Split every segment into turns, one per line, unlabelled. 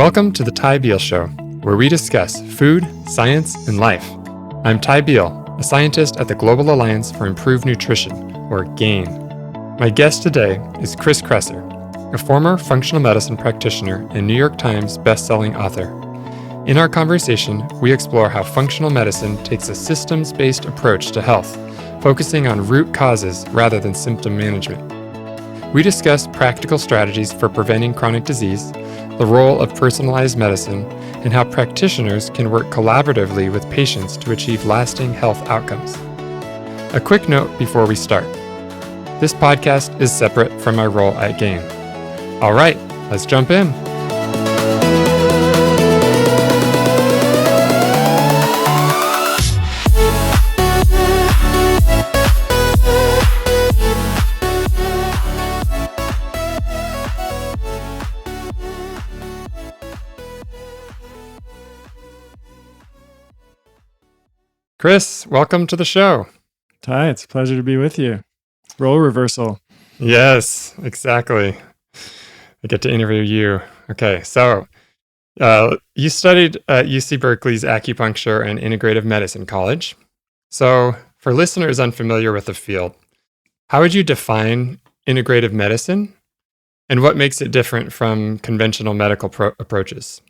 Welcome to the Ty Beal Show, where we discuss food, science, and life. I'm Ty Beal, a scientist at the Global Alliance for Improved Nutrition, or GAIN. My guest today is Kresser, a former functional medicine practitioner and New York Times bestselling author. In our conversation, we explore how functional medicine takes a systems-based approach to health, focusing on root causes rather than symptom management. We discuss practical strategies for preventing chronic disease, the role of personalized medicine, and how practitioners can work collaboratively with patients to achieve lasting health outcomes. A quick note before we start. This podcast is separate from my role at GAIN. All right, let's jump in. Chris, welcome to the show.
Ty, it's a pleasure to be with you. Role reversal.
Yes, exactly. I get to interview you. Okay, so you studied at UC Berkeley's Acupuncture and Integrative Medicine College. So for listeners unfamiliar with the field, how would you define integrative medicine and what makes it different from conventional medical approaches?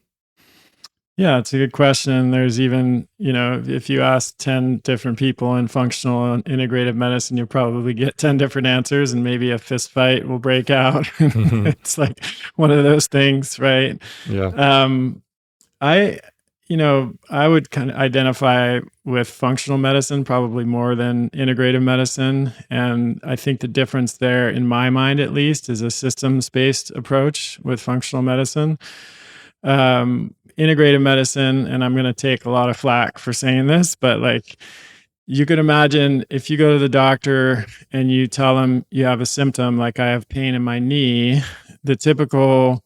Yeah, it's a good question. There's even, if you ask 10 different people in functional and integrative medicine, you'll probably get 10 different answers and maybe a fist fight will break out.
Mm-hmm.
It's like one of those things, right?
Yeah.
I would kind of identify with functional medicine probably more than integrative medicine. And I think the difference there, in my mind at least, is a systems-based approach with functional medicine. Integrative medicine, and I'm going to take a lot of flack for saying this, but like you could imagine if you go to the doctor and you tell them you have a symptom, like I have pain in my knee, the typical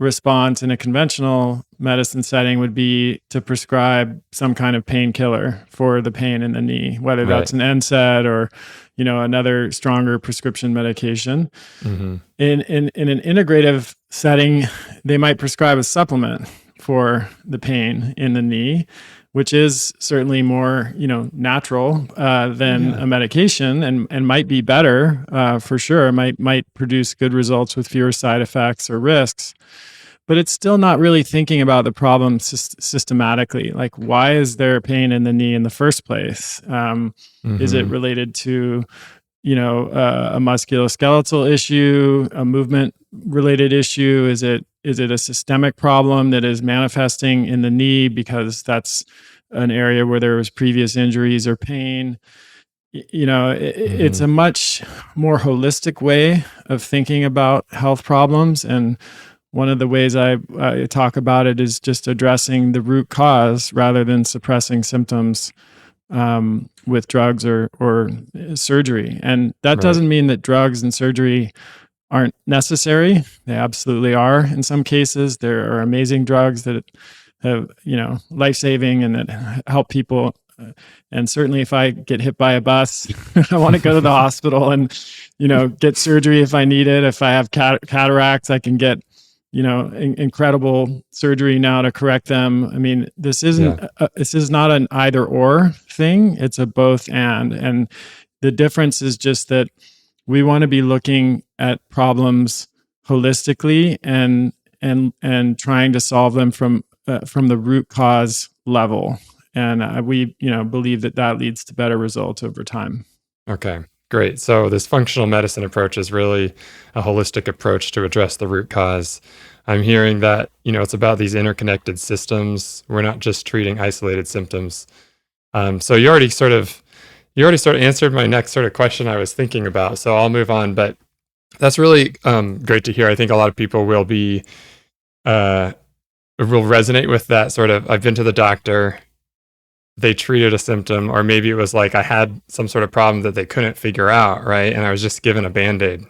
response in a conventional medicine setting would be to prescribe some kind of painkiller for the pain in the knee, whether that's an NSAID or, another stronger prescription medication. Mm-hmm. In an integrative setting, they might prescribe a supplement for the pain in the knee, which is certainly more, natural than a medication, and might be better for sure. Might produce good results with fewer side effects or risks. But it's still not really thinking about the problem systematically. Like, why is there pain in the knee in the first place? Is it related to, a musculoskeletal issue, a movement-related issue? Is it a systemic problem that is manifesting in the knee because that's an area where there was previous injuries or pain? It's a much more holistic way of thinking about health problems. And one of the ways I talk about it is just addressing the root cause rather than suppressing symptoms with drugs or surgery. And that doesn't mean that drugs and surgery aren't necessary. They absolutely are. In some cases, there are amazing drugs that have, life-saving and that help people. And certainly if I get hit by a bus, I want to go to the hospital and, get surgery if I need it. If I have cataracts, I can get incredible surgery now to correct them. I mean, this is not an either or thing. It's a both and the difference is just that we want to be looking at problems holistically and trying to solve them from the root cause level. And we believe that leads to better results over time.
Okay. Great. So this functional medicine approach is really a holistic approach to address the root cause. I'm hearing that, it's about these interconnected systems. We're not just treating isolated symptoms. So you already sort of answered my next sort of question I was thinking about. So I'll move on, but that's really great to hear. I think a lot of people will resonate with that sort of, I've been to the doctor, they treated a symptom, or maybe it was like I had some sort of problem that they couldn't figure out, right? And I was just given a Band-Aid.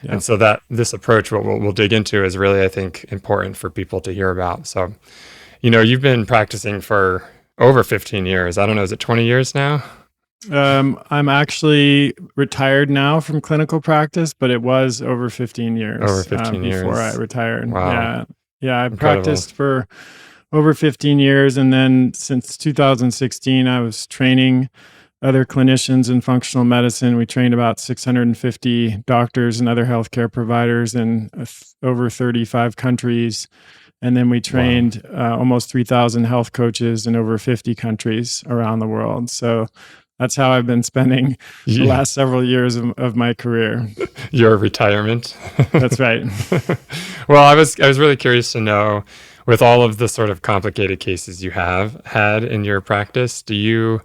Yeah. And so that this approach, what we'll dig into, is really, I think, important for people to hear about. So, you've been practicing for over 15 years. I don't know, is it 20 years now?
I'm actually retired now from clinical practice, but it was over 15 years.
Over 15 years.
Before I retired.
Wow.
Yeah, I
Incredible.
practiced for over 15 years. And then since 2016, I was training other clinicians in functional medicine. We trained about 650 doctors and other healthcare providers in over 35 countries. And then we
Wow.
trained almost 3,000 health coaches in over 50 countries around the world. So that's how I've been spending the
Yeah.
last several years of my career.
Your retirement.
That's right.
Well, I was really curious to know, with all of the sort of complicated cases you have had in your practice, do you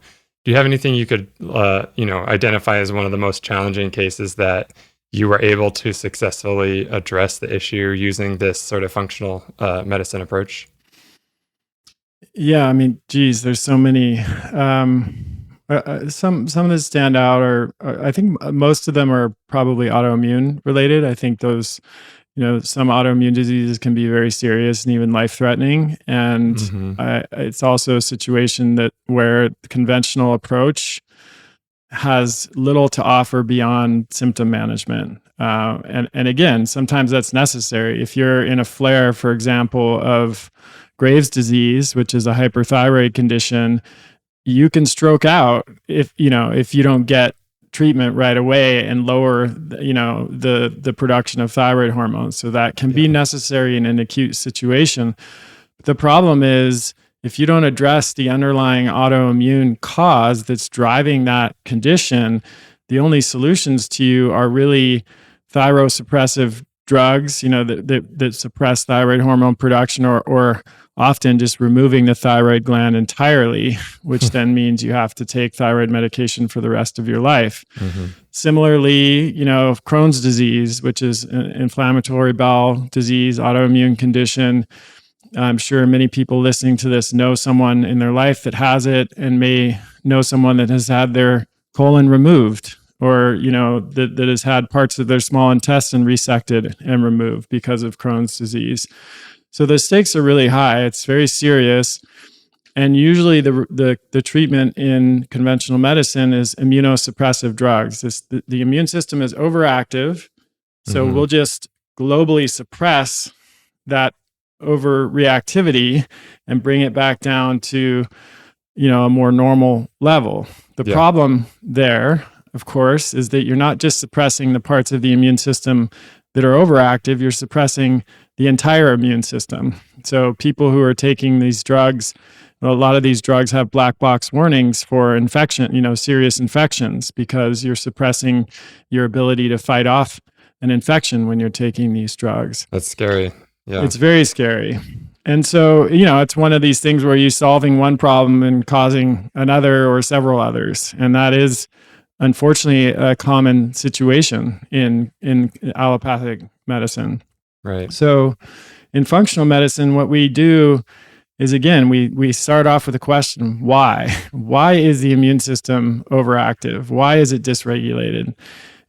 have anything you could identify as one of the most challenging cases that you were able to successfully address the issue using this sort of functional medicine approach?
Yeah, I mean, geez, there's so many. Some that stand out are I think most of them are probably autoimmune related. I think those, some autoimmune diseases can be very serious and even life threatening. And
Hmm.
it's also a situation that where the conventional approach has little to offer beyond symptom management. And again, sometimes that's necessary. If you're in a flare, for example, of Graves' disease, which is a hyperthyroid condition, you can stroke out if you don't get treatment right away and lower the production of thyroid hormones. So that can be
Yeah.
necessary in an acute situation. But the problem is, if you don't address the underlying autoimmune cause that's driving that condition, the only solutions to you are really thyrosuppressive drugs, that suppress thyroid hormone production, or often just removing the thyroid gland entirely, which then means you have to take thyroid medication for the rest of your life.
Hmm.
Similarly, Crohn's disease, which is an inflammatory bowel disease, autoimmune condition. I'm sure many people listening to this know someone in their life that has it, and may know someone that has had their colon removed, or that has had parts of their small intestine resected and removed because of Crohn's disease. So the stakes are really high. It's very serious. And usually the treatment in conventional medicine is immunosuppressive drugs. The immune system is overactive. So
Hmm.
we'll just globally suppress that overreactivity and bring it back down to, a more normal level. The
Yeah.
problem there, of course, is that you're not just suppressing the parts of the immune system that are overactive, you're suppressing the entire immune system. So people who are taking these drugs, a lot of these drugs have black box warnings for infection, serious infections, because you're suppressing your ability to fight off an infection when you're taking these drugs.
That's scary. Yeah.
It's very scary. And so, it's one of these things where you're solving one problem and causing another or several others. And that is, unfortunately, a common situation in allopathic medicine.
Right.
So in functional medicine, what we do is, again, we start off with a question: why? Why is the immune system overactive? Why is it dysregulated?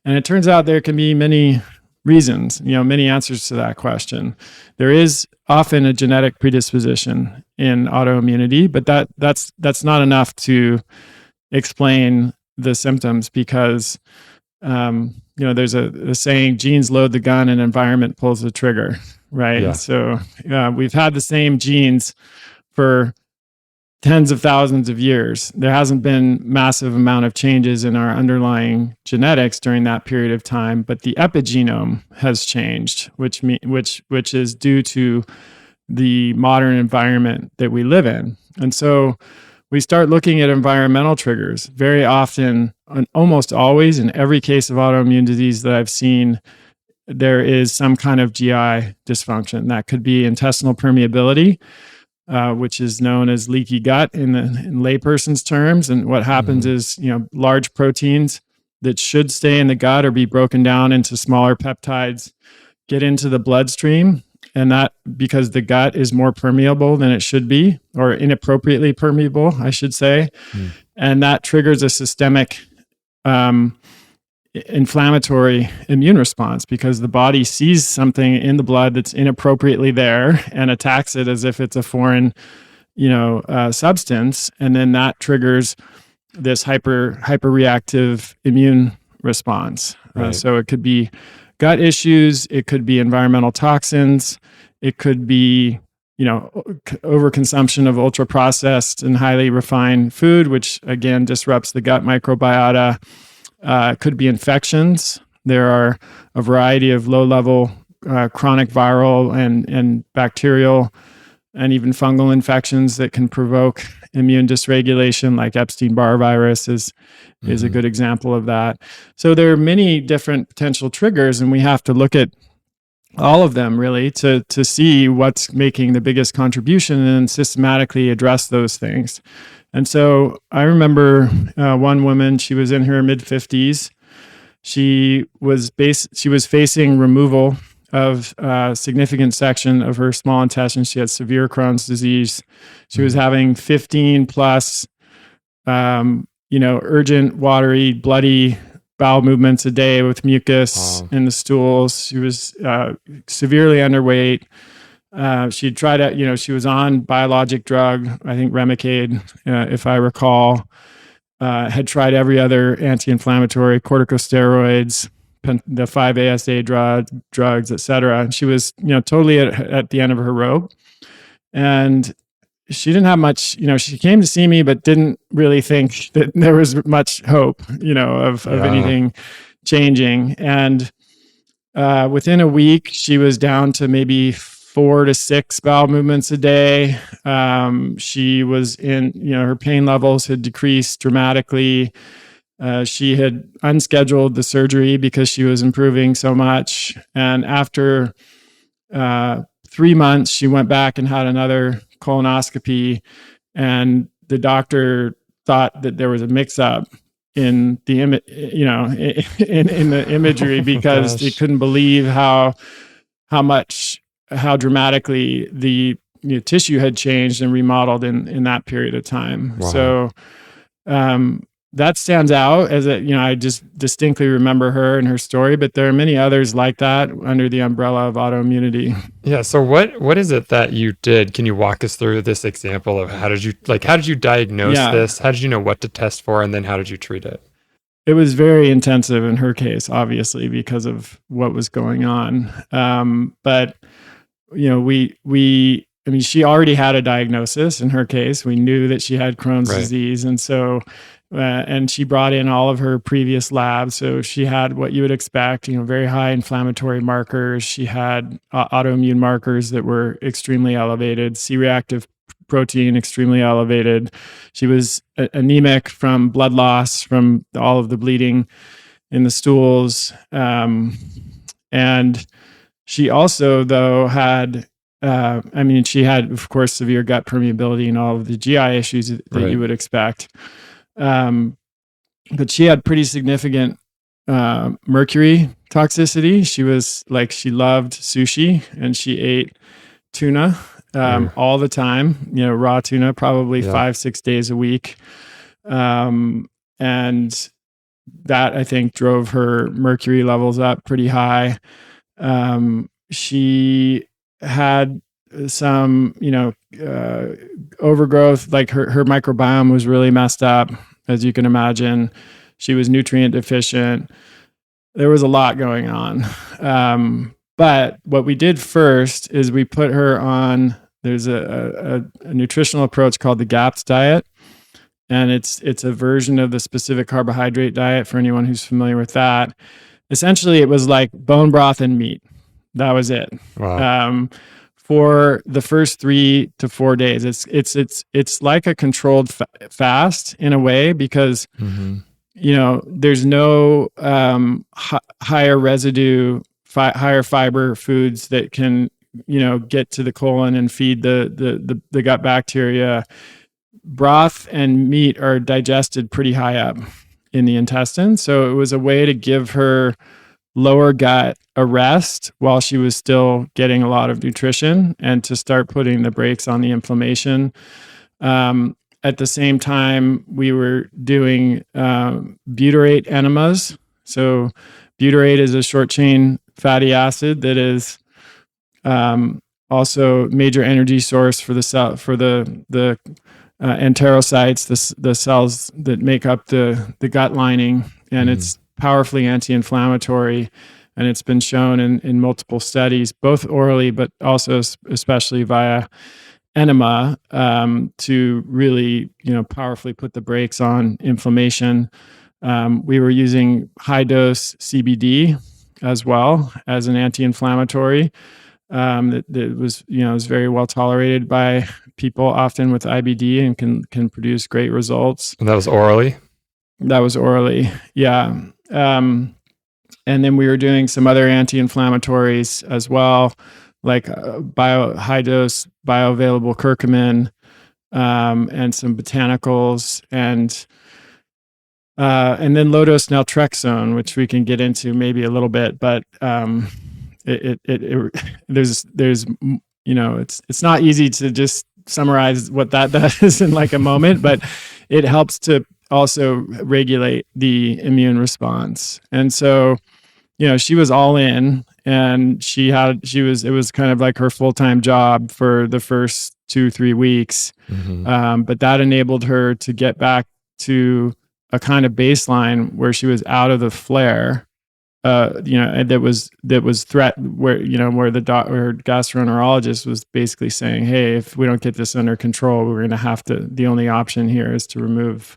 And it turns out there can be many reasons, many answers to that question. There is often a genetic predisposition in autoimmunity, but that's not enough to explain the symptoms, because there's a saying: genes load the gun and environment pulls the trigger, right?
Yeah.
So we've had the same genes for tens of thousands of years. There hasn't been massive amount of changes in our underlying genetics during that period of time, but the epigenome has changed, which is due to the modern environment that we live in. And so we start looking at environmental triggers very often, and almost always in every case of autoimmune disease that I've seen. There is some kind of GI dysfunction. That could be intestinal permeability, which is known as leaky gut in layperson's terms. And what happens is, large proteins that should stay in the gut or be broken down into smaller peptides get into the bloodstream. And that, because the gut is more permeable than it should be, or inappropriately permeable, I should say.
Mm.
And that triggers a systemic inflammatory immune response, because the body sees something in the blood that's inappropriately there and attacks it as if it's a foreign, substance. And then that triggers this hyperreactive immune response.
Right.
So it could be gut issues, it could be environmental toxins, It could be, overconsumption of ultra processed and highly refined food, which again disrupts the gut microbiota. It could be infections. There are a variety of low level chronic viral and bacterial and even fungal infections that can provoke immune dysregulation, like Epstein-Barr virus is a good example of that. So there are many different potential triggers, and we have to look at all of them really to see what's making the biggest contribution and systematically address those things. And so I remember one woman, she was in her mid-50s. She was facing removal of a significant section of her small intestine. She had severe Crohn's disease. She was having 15 plus, urgent, watery, bloody bowel movements a day with mucus in the stools. She was severely underweight. She tried to, she was on biologic drug, I think Remicade, if I recall, had tried every other anti-inflammatory, corticosteroids, the 5-ASA drugs, et cetera. And she was, totally at the end of her rope. And she didn't have much, she came to see me, but didn't really think that there was much hope, of anything changing. And within a week, she was down to maybe 4 to 6 bowel movements a day. She was her pain levels had decreased dramatically. She had unscheduled the surgery because she was improving so much. And after 3 months, she went back and had another colonoscopy, and the doctor thought that there was a mix-up in the in the imagery because he couldn't believe how dramatically the tissue had changed and remodeled in that period of time. Wow. So that stands out as I just distinctly remember her and her story, but there are many others like that under the umbrella of autoimmunity.
Yeah. So what is it that you did? Can you walk us through this example of how did you diagnose this? How did you know what to test for? And then how did you treat it?
It was very intensive in her case, obviously, because of what was going on. But she already had a diagnosis in her case. We knew that she had Crohn's disease. And so, and she brought in all of her previous labs. So she had what you would expect, very high inflammatory markers. She had autoimmune markers that were extremely elevated, C-reactive protein extremely elevated. She was anemic from blood loss, from all of the bleeding in the stools. And she also, though, had, she had, of course, severe gut permeability and all of the GI issues that you would expect. But she had pretty significant mercury toxicity. She loved sushi, and she ate tuna all the time, raw tuna, probably 5-6 days a week. And that, I think, drove her mercury levels up pretty high. She had some, overgrowth, like her microbiome was really messed up, as you can imagine. She was nutrient deficient. There was a lot going on. But what we did first is we put her on, there's a nutritional approach called the GAPS diet. And it's a version of the specific carbohydrate diet for anyone who's familiar with that. Essentially, it was like bone broth and meat. That was it. Wow. For the first 3 to 4 days, it's like a controlled fast in a way, because there's no higher residue, higher fiber foods that can get to the colon and feed the gut bacteria. Broth and meat are digested pretty high up in the intestine, so it was a way to give her lower gut a rest while she was still getting a lot of nutrition, and to start putting the brakes on the inflammation. At the same time, we were doing butyrate enemas. So butyrate is a short chain fatty acid that is also major energy source for the cell, for the enterocytes, the cells that make up the gut lining, and it's powerfully anti-inflammatory. And it's been shown in multiple studies, both orally, but also especially via enema, to really, powerfully put the brakes on inflammation. We were using high dose CBD as well as an anti-inflammatory. That was, was very well tolerated by people often with IBD and can produce great results.
And that was orally?
That was orally, yeah. And then we were doing some other anti-inflammatories as well, like high dose bioavailable curcumin, and some botanicals, and then low dose naltrexone, which we can get into maybe a little bit, but there's it's not easy to just summarize what that does in like a moment, but it helps to also regulate the immune response. And so, she was all in, and it was kind of like her full-time job for the first 2-3 weeks.
Mm-hmm.
But that enabled her to get back to a kind of baseline where she was out of the flare, and that was where her gastroenterologist was basically saying, hey, if we don't get this under control, we're going to have to, the only option here is to remove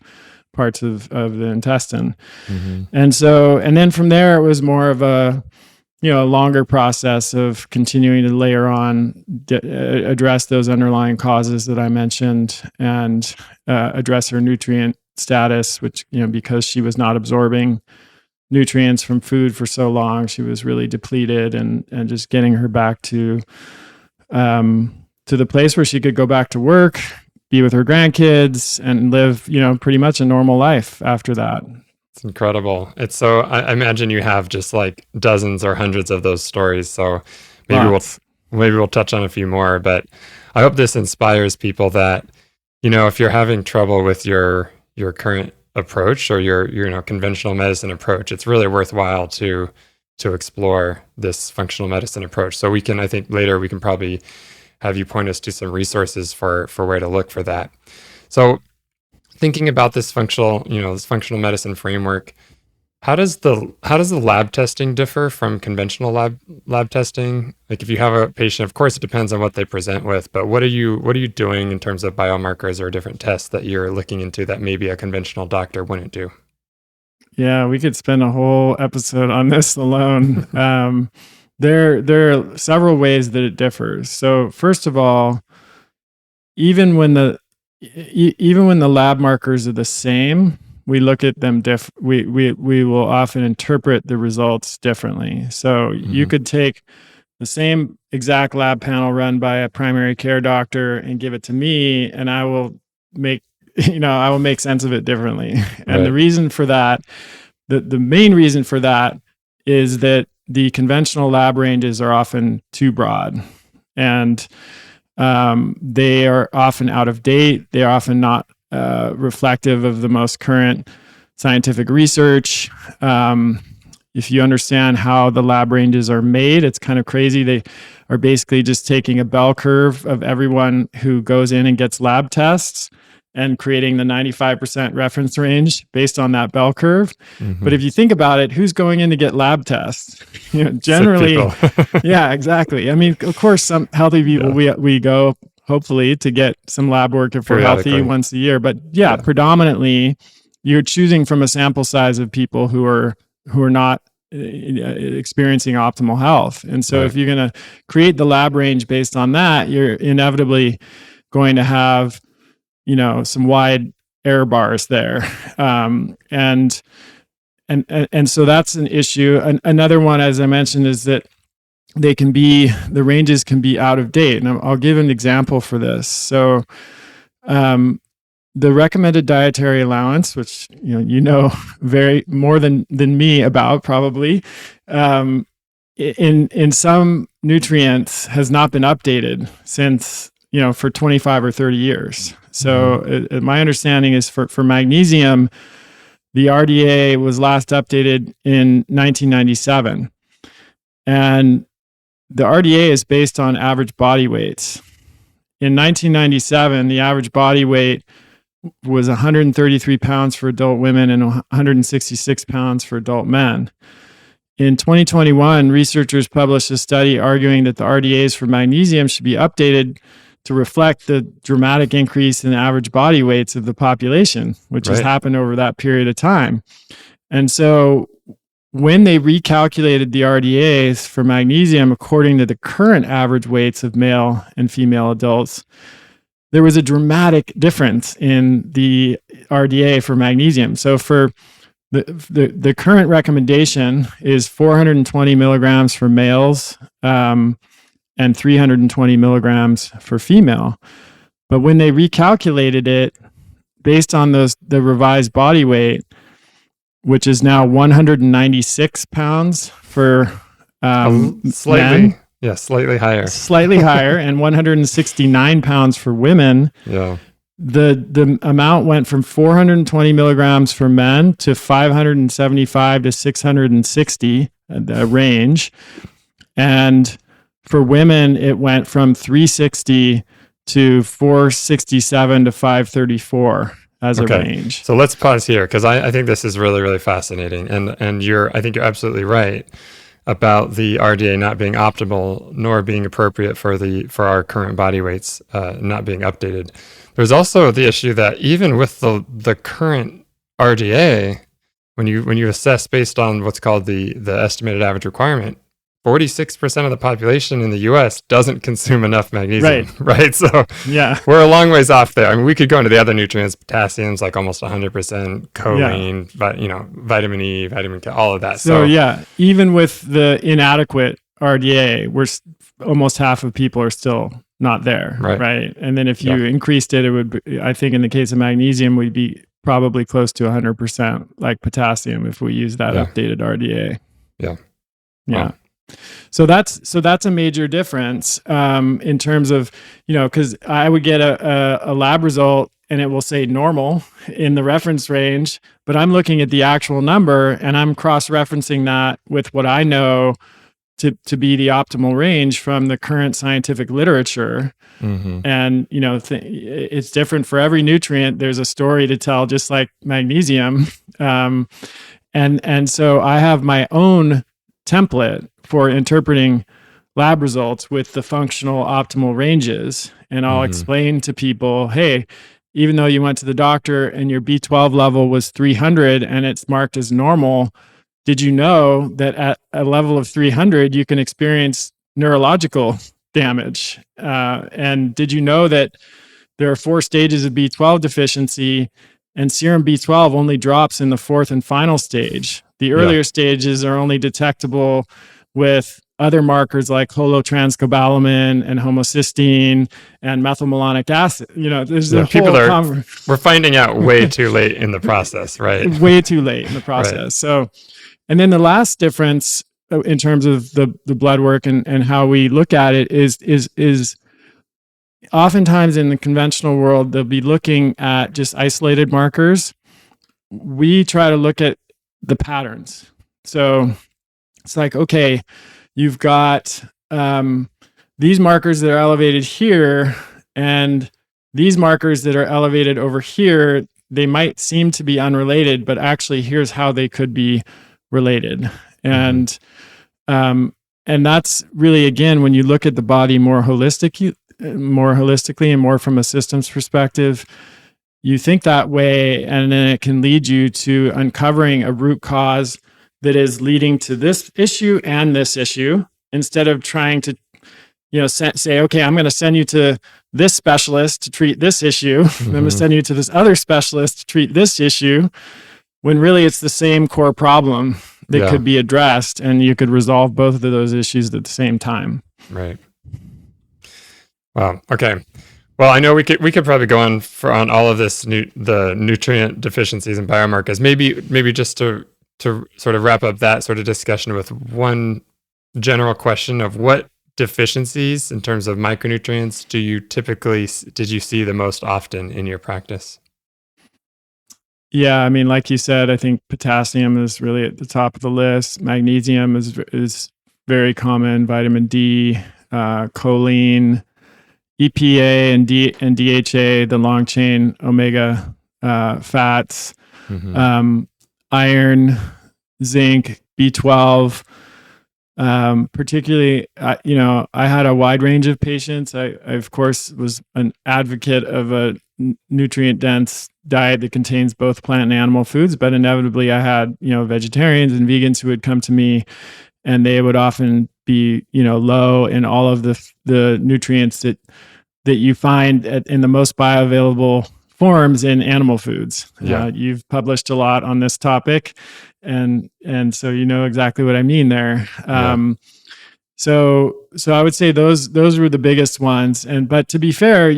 parts of the intestine.
Mm-hmm.
And then from there, it was more of a longer process of continuing to layer on, address those underlying causes that I mentioned, and address her nutrient status, which, because she was not absorbing nutrients from food for so long, she was really depleted, and just getting her back to the place where she could go back to work, be with her grandkids, and live, pretty much a normal life after that.
It's incredible. It's so, I imagine you have just like dozens or hundreds of those stories. So maybe we'll touch on a few more, but I hope this inspires people that, if you're having trouble with your current approach or your conventional medicine approach, it's really worthwhile to explore this functional medicine approach. So I think later we can probably have you point us to some resources for where to look for that. So thinking about this functional medicine framework, how does the lab testing differ from conventional lab testing? Like if you have a patient, of course it depends on what they present with, but what are you doing in terms of biomarkers or different tests that you're looking into that maybe a conventional doctor wouldn't do?
Yeah, we could spend a whole episode on this alone. There are several ways that it differs. So first of all, even when the lab markers are the same, we look at them we will often interpret the results differently. So you could take the same exact lab panel run by a primary care doctor and give it to me, and I will make sense of it differently. And
Right.
the reason for that, the main reason for that is that the conventional lab ranges are often too broad, and they are often out of date. They are often not reflective of the most current scientific research. If you understand how the lab ranges are made, it's kind of crazy. They are basically just taking a bell curve of everyone who goes in and gets lab tests and creating the 95% reference range based on that bell curve.
Mm-hmm.
But if you think about it, who's going in to get lab tests? Generally, yeah, exactly. I mean, of course, some healthy people, we go hopefully to get some lab work if we're healthy once a year. But yeah, predominantly you're choosing from a sample size of people who are not experiencing optimal health. And so if you're going to create the lab range based on that, you're inevitably going to have, some wide error bars there. And so that's an issue. Another one, as I mentioned, is that the ranges can be out of date. And I'll give an example for this. So, the recommended dietary allowance, which, very more than me about probably, in some nutrients has not been updated since, for 25 or 30 years. So my understanding is for magnesium, the RDA was last updated in 1997. And the RDA is based on average body weights. In 1997, the average body weight was 133 pounds for adult women and 166 pounds for adult men. in 2021, researchers published a study arguing that the RDAs for magnesium should be updated to reflect the dramatic increase in the average body weights of the population, which has happened over that period of time. And so when they recalculated the RDAs for magnesium according to the current average weights of male and female adults, there was a dramatic difference in the RDA for magnesium. So for the current recommendation is 420 milligrams for males, and 320 milligrams for female. But when they recalculated it based on the revised body weight, which is now 196 pounds for
slightly higher, and 169 pounds for women. Yeah. The amount went from 420 milligrams for men to 575 to 660, the range. And for women, it went from 360 to 467 to 534 as a range. So let's pause here, because I think this is really, really fascinating. And I think you're absolutely right about the RDA not being optimal nor being appropriate for our current body weights, not being updated. There's also the issue that even with the current RDA, when you assess based on what's called the estimated average requirement, 46% of the population in the U.S. doesn't consume enough magnesium, right? So we're a long ways off there. I mean, we could go into the other nutrients, potassium's like almost 100%, choline, but vitamin E, vitamin K, all of that.
So even with the inadequate RDA, we're almost half of people are still not there, right? And then if you increased it, it would be, I think in the case of magnesium, we'd be probably close to 100% like potassium if we use that updated RDA.
Yeah.
Wow. So that's a major difference in terms of, because I would get a lab result and it will say normal in the reference range, but I'm looking at the actual number and I'm cross-referencing that with what I know to be the optimal range from the current scientific literature. Mm-hmm. And, it's different for every nutrient. There's a story to tell, just like magnesium. And so I have my own template for interpreting lab results with the functional optimal ranges. And I'll explain to people, hey, even though you went to the doctor and your B12 level was 300 and it's marked as normal, did you know that at a level of 300, you can experience neurological damage? And did you know that there are 4 stages of B12 deficiency, and serum B12 only drops in the 4th and final stage? The earlier stages are only detectable with other markers like holotranscobalamin and homocysteine and methylmalonic acid. There's a whole
we're finding out way too late in the process, right?
Way too late in the process. Right. So, and then the last difference in terms of the blood work and how we look at it is oftentimes in the conventional world, they'll be looking at just isolated markers. We try to look at the patterns. So it's like, okay, you've got these markers that are elevated here and these markers that are elevated over here. They might seem to be unrelated, but actually here's how they could be related. And that's really, again, when you look at the body more holistically and more from a systems perspective, you think that way, and then it can lead you to uncovering a root cause that is leading to this issue and this issue, instead of trying to, say, okay, I'm going to send you to this specialist to treat this issue. I'm going to send you to this other specialist to treat this issue, when really it's the same core problem that could be addressed, and you could resolve both of those issues at the same time.
Right. Wow. Okay. Well, I know we could probably go on all of this, the nutrient deficiencies and biomarkers. Maybe just to sort of wrap up that sort of discussion with one general question of what deficiencies in terms of micronutrients did you see the most often in your practice?
Yeah, I mean, like you said, I think potassium is really at the top of the list. Magnesium is very common. Vitamin D, choline, EPA and DHA, the long chain omega fats, iron, zinc, B12. Particularly, I had a wide range of patients. I of course was an advocate of a nutrient dense diet that contains both plant and animal foods, but inevitably I had, vegetarians and vegans who would come to me, and they would often be, low in all of the nutrients that you find in the most bioavailable forms in animal foods.
Yeah.
You've published a lot on this topic, and so you know exactly what I mean there. So I would say those were the biggest ones. But to be fair,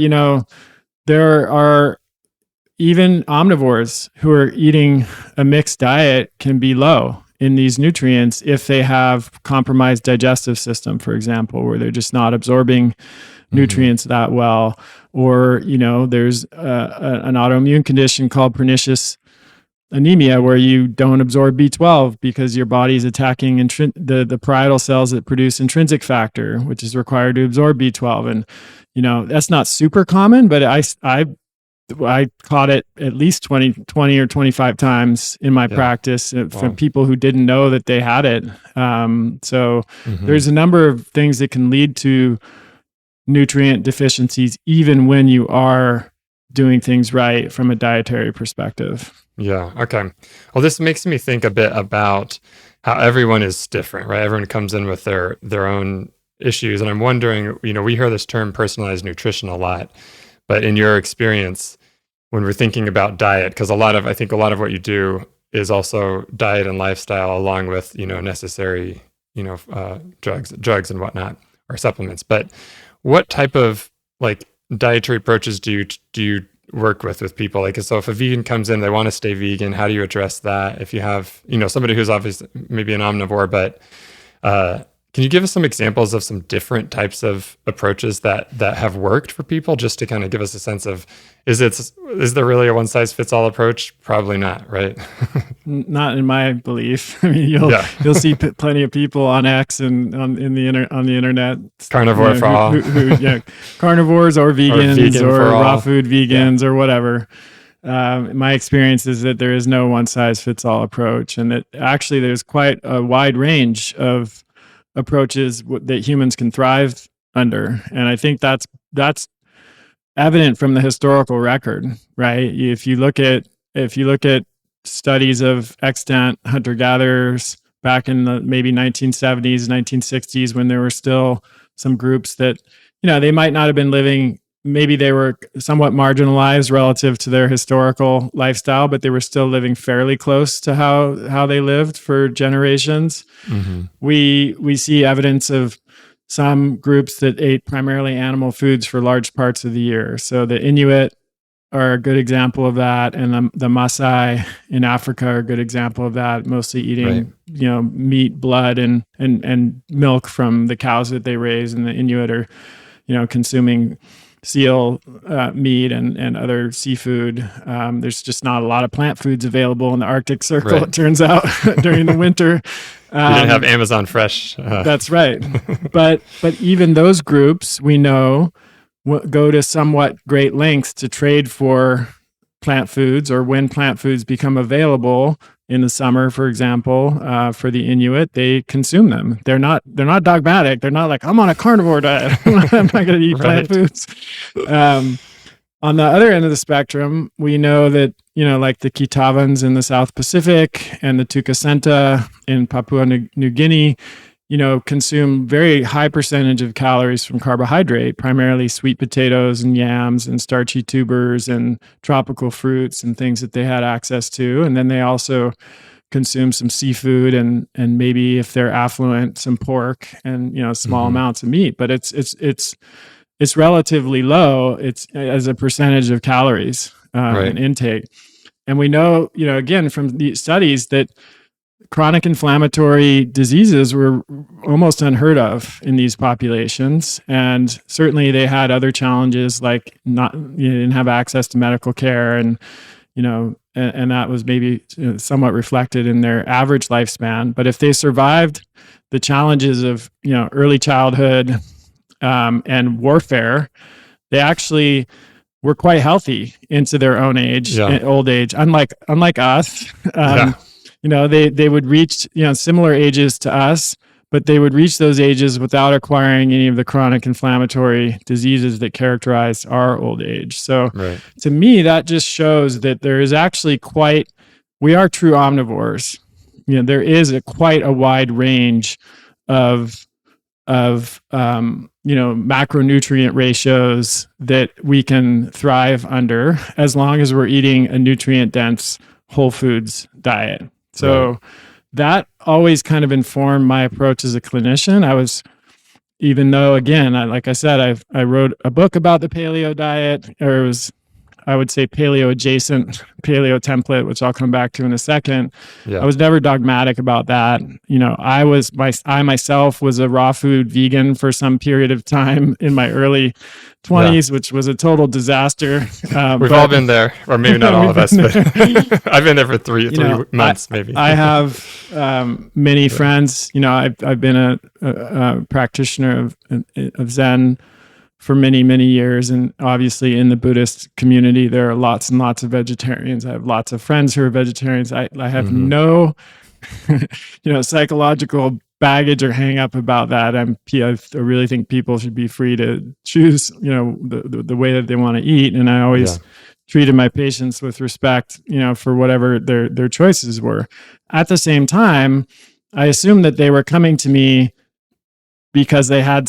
there are even omnivores who are eating a mixed diet can be low in these nutrients if they have compromised digestive system, for example, where they're just not absorbing nutrients that well, or there's an autoimmune condition called pernicious anemia where you don't absorb B12 because your body's attacking the parietal cells that produce intrinsic factor, which is required to absorb B12. And that's not super common, but I caught it at least 20 or 25 times in my practice from people who didn't know that they had it. There's a number of things that can lead to nutrient deficiencies, even when you are doing things right from a dietary perspective.
Yeah. Okay. Well, this makes me think a bit about how everyone is different, right? Everyone comes in with their own issues. And I'm wondering, we hear this term personalized nutrition a lot, but in your experience, when we're thinking about diet, because I think a lot of what you do is also diet and lifestyle along with, necessary, drugs and whatnot, or supplements. But what type of dietary approaches do you work with people? So if a vegan comes in, they want to stay vegan, how do you address that? If you have, somebody who's obviously maybe an omnivore, but can you give us some examples of some different types of approaches that have worked for people, just to kind of give us a sense of, is there really a one size fits all approach? Probably not, right?
Not in my belief. I mean, you'll see plenty of people on X and on the internet,
carnivore for all,
carnivores or vegans or raw food vegans or whatever. My experience is that there is no one size fits all approach, and that actually there's quite a wide range of approaches that humans can thrive under. And I think that's evident from the historical record, right? If you look at studies of extant hunter-gatherers back in the maybe 1970s, 1960s, when there were still some groups that, they might not have been living, maybe they were somewhat marginalized relative to their historical lifestyle, but they were still living fairly close to how they lived for generations. Mm-hmm. We see evidence of some groups that ate primarily animal foods for large parts of the year. So the Inuit are a good example of that, and the Maasai in Africa are a good example of that, mostly eating meat, blood, and milk from the cows that they raise, and the Inuit are consuming seal meat and other seafood. There's just not a lot of plant foods available in the Arctic Circle, it turns out, during the winter.
You didn't have Amazon Fresh.
That's right. But even those groups, we know, go to somewhat great lengths to trade for plant foods, or when plant foods become available in the summer, for example, for the Inuit, they consume them. They're not dogmatic. They're not like, I'm on a carnivore diet. I'm not going to eat plant foods. On the other end of the spectrum, we know that, like the Kitavans in the South Pacific and the Tukasenta in Papua New Guinea, consume very high percentage of calories from carbohydrate, primarily sweet potatoes and yams and starchy tubers and tropical fruits and things that they had access to. And then they also consume some seafood and maybe, if they're affluent, some pork and, small amounts of meat. But it's relatively low. It's as a percentage of calories in intake. And we know, again, from the studies that chronic inflammatory diseases were almost unheard of in these populations. And certainly they had other challenges, like you didn't have access to medical care, and and that was maybe somewhat reflected in their average lifespan. But if they survived the challenges of early childhood and warfare, they actually were quite healthy into their own age, old age. Unlike us, they would reach, similar ages to us, but they would reach those ages without acquiring any of the chronic inflammatory diseases that characterize our old age. So
Right.
to me, that just shows that there is actually we are true omnivores. There is quite a wide range of macronutrient ratios that we can thrive under as long as we're eating a nutrient dense whole foods diet. So
Right.
that always kind of informed my approach as a clinician. Even though, again, like I said, I wrote a book about the paleo diet, or it was, I would say, paleo adjacent, paleo template, which I'll come back to in a second.
Yeah.
I was never dogmatic about that. I myself was a raw food vegan for some period of time in my early 20s, which was a total disaster.
We've all been there, or maybe not all of us, but I've been there for three months, maybe.
I have many friends. I've been a practitioner of Zen for many, many years. And obviously in the Buddhist community, there are lots and lots of vegetarians. I have lots of friends who are vegetarians. I have no, psychological baggage or hang up about that. I really think people should be free to choose, the way that they want to eat. And I always treated my patients with respect, for whatever their choices were. At the same time, I assumed that they were coming to me because they had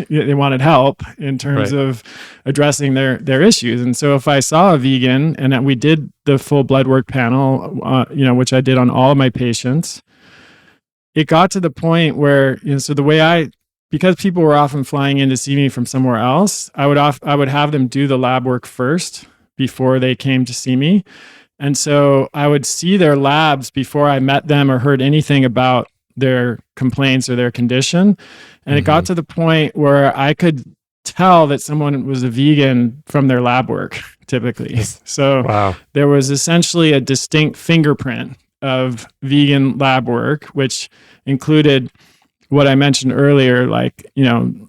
they wanted help in terms of addressing their issues. And so if I saw a vegan, and we did the full blood work panel, which I did on all of my patients, it got to the point where, so the way because people were often flying in to see me from somewhere else, I would have them do the lab work first before they came to see me. And so I would see their labs before I met them or heard anything about their complaints or their condition. And it got to the point where I could tell that someone was a vegan from their lab work, typically. So there was essentially a distinct fingerprint of vegan lab work, which included what I mentioned earlier, like,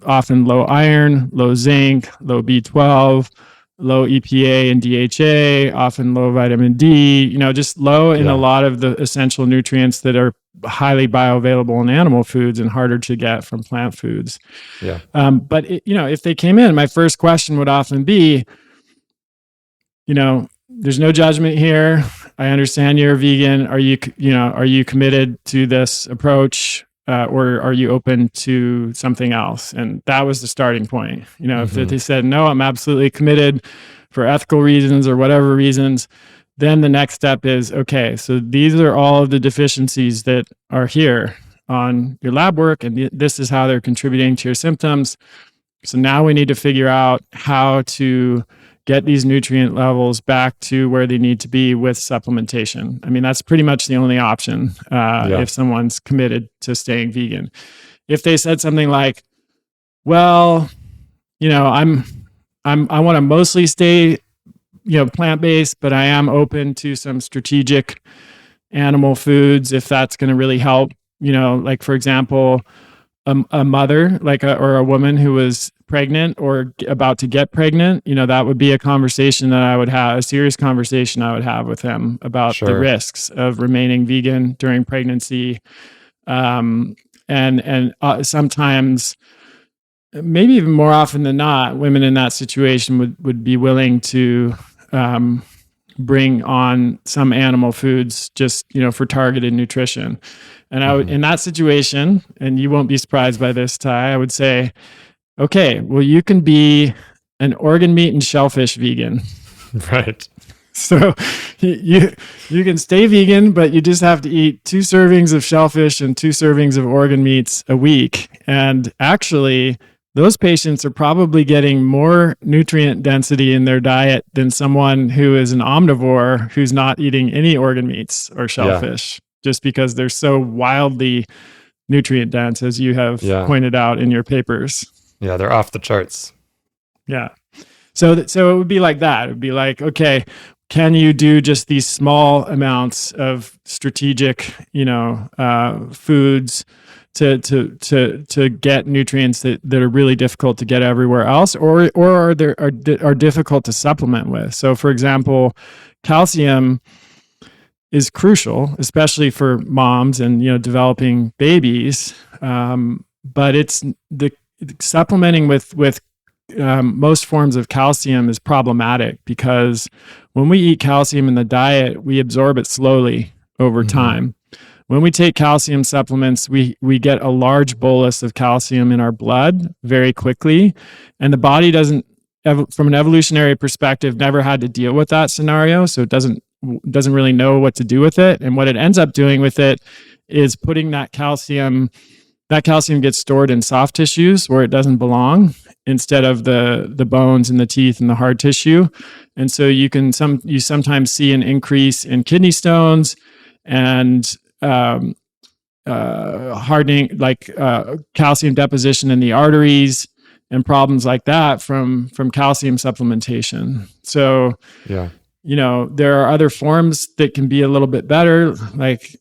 often low iron, low zinc, low B12, low EPA and DHA, often low vitamin D, just low in a lot of the essential nutrients that are highly bioavailable in animal foods and harder to get from plant foods.
Yeah.
But if they came in, my first question would often be, there's no judgment here. I understand you're a vegan. Are you committed to this approach? Or are you open to something else? And that was the starting point. If they said, no, I'm absolutely committed for ethical reasons or whatever reasons, then the next step is, okay, so these are all of the deficiencies that are here on your lab work, and this is how they're contributing to your symptoms. So now we need to figure out how to get these nutrient levels back to where they need to be with supplementation. I mean, that's pretty much the only option if someone's committed to staying vegan. If they said something like, well, I want to mostly stay, plant-based, but I am open to some strategic animal foods if that's going to really help, like, for example, a mother, or a woman who was pregnant or about to get pregnant, that would be a conversation that I would have, a serious conversation I would have with them about the risks of remaining vegan during pregnancy. And sometimes, maybe even more often than not, women in that situation would be willing to bring on some animal foods just, for targeted nutrition. And I would, in that situation, and you won't be surprised by this, Ty, I would say, okay, well, you can be an organ meat and shellfish vegan.
Right.
So you can stay vegan, but you just have to eat 2 servings of shellfish and 2 servings of organ meats a week. And actually, those patients are probably getting more nutrient density in their diet than someone who is an omnivore who's not eating any organ meats or shellfish, just because they're so wildly nutrient dense, as you have pointed out in your papers.
Yeah, they're off the charts.
Yeah. So it would be like that. It would be like, okay, can you do just these small amounts of strategic, foods to get nutrients that are really difficult to get everywhere else, or are difficult to supplement with? So, for example, calcium is crucial, especially for moms and, developing babies. But it's the supplementing with most forms of calcium is problematic, because when we eat calcium in the diet, we absorb it slowly over time. When we take calcium supplements, we get a large bolus of calcium in our blood very quickly, and the body doesn't, from an evolutionary perspective, never had to deal with that scenario, so it doesn't really know what to do with it. And what it ends up doing with it is putting that calcium gets stored in soft tissues where it doesn't belong, instead of the bones and the teeth and the hard tissue. And so you sometimes see an increase in kidney stones and hardening, like calcium deposition in the arteries and problems like that from calcium supplementation. So there are other forms that can be a little bit better, like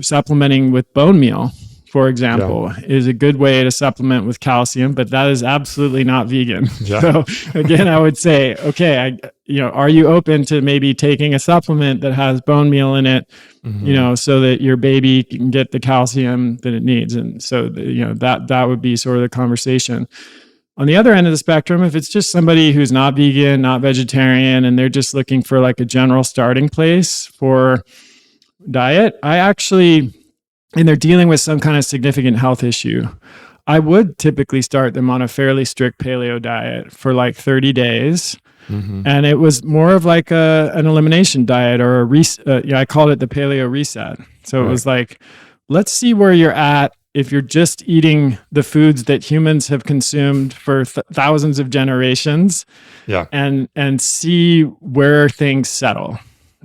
supplementing with bone meal, for example, is a good way to supplement with calcium, but that is absolutely not vegan. So again, I would say, okay, are you open to maybe taking a supplement that has bone meal in it, so that your baby can get the calcium that it needs? And so, that would be sort of the conversation. On the other end of the spectrum, if it's just somebody who's not vegan, not vegetarian, and they're just looking for like a general starting place for diet, and they're dealing with some kind of significant health issue, I would typically start them on a fairly strict paleo diet for like 30 days. And it was more of like an elimination diet, or a reset. I called it the paleo reset. So it was like, let's see where you're at if you're just eating the foods that humans have consumed for thousands of generations, and see where things settle.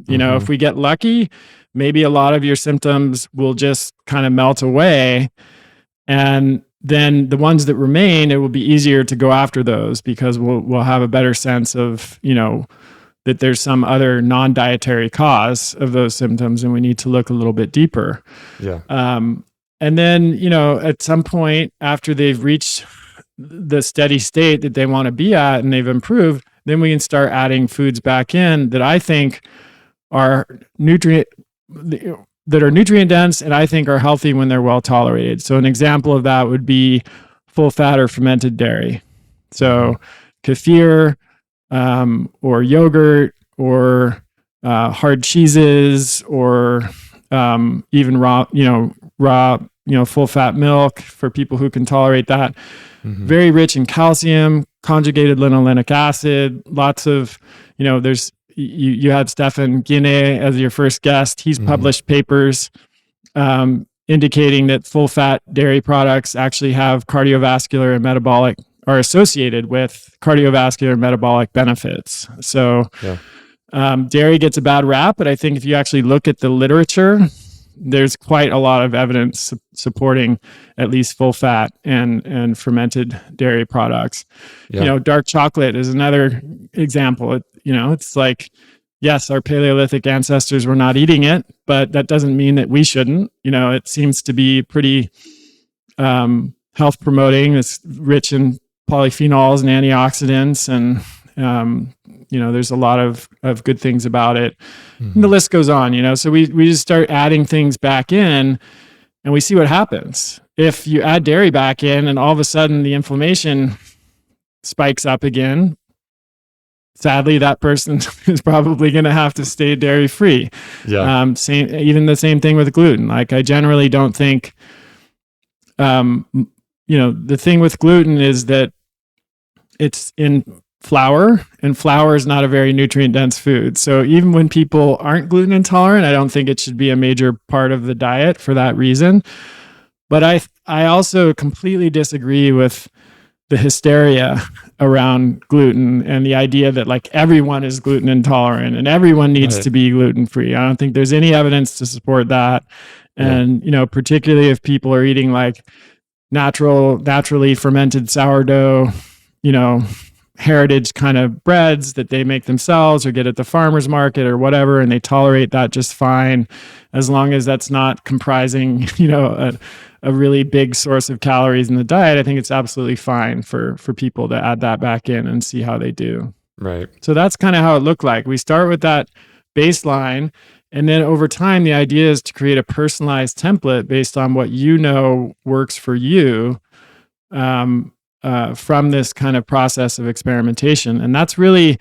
If we get lucky, maybe a lot of your symptoms will just kind of melt away. And then the ones that remain, it will be easier to go after those, because we'll have a better sense of, that there's some other non-dietary cause of those symptoms, and we need to look a little bit deeper. And then, at some point after they've reached the steady state that they want to be at and they've improved, then we can start adding foods back in that I think are nutrient dense, and I think are healthy when they're well tolerated. So an example of that would be full fat or fermented dairy. So kefir, or yogurt, or hard cheeses, or even raw full fat milk for people who can tolerate that. Very rich in calcium, conjugated linolenic acid, lots of, there's, you had Stefan Guinea as your first guest. He's published papers indicating that full fat dairy products actually have cardiovascular and metabolic, are associated with cardiovascular and metabolic benefits. So dairy gets a bad rap, but I think if you actually look at the literature, there's quite a lot of evidence supporting at least full fat and fermented dairy products. Dark chocolate is another example. It's like, yes, our Paleolithic ancestors were not eating it, but that doesn't mean that we shouldn't. It seems to be pretty health promoting. It's rich in polyphenols and antioxidants, and there's a lot of good things about it. And the list goes on, so we just start adding things back in, and we see what happens. If you add dairy back in and all of a sudden the inflammation spikes up again, sadly, that person is probably going to have to stay dairy free. Even the same thing with gluten. Like, I generally don't think, the thing with gluten is that it's in flour, and flour is not a very nutrient dense food. So even when people aren't gluten intolerant, I don't think it should be a major part of the diet for that reason. But I also completely disagree with the hysteria around gluten and the idea that like everyone is gluten intolerant and everyone needs to be gluten free. I don't think there's any evidence to support that. And, particularly if people are eating like naturally fermented sourdough, heritage kind of breads that they make themselves or get at the farmer's market or whatever, and they tolerate that just fine, as long as that's not comprising, a really big source of calories in the diet. I think it's absolutely fine for people to add that back in and see how they do.
Right.
So that's kind of how it looked like. We start with that baseline, and then over time, the idea is to create a personalized template based on what you know works for you, from this kind of process of experimentation. And that's really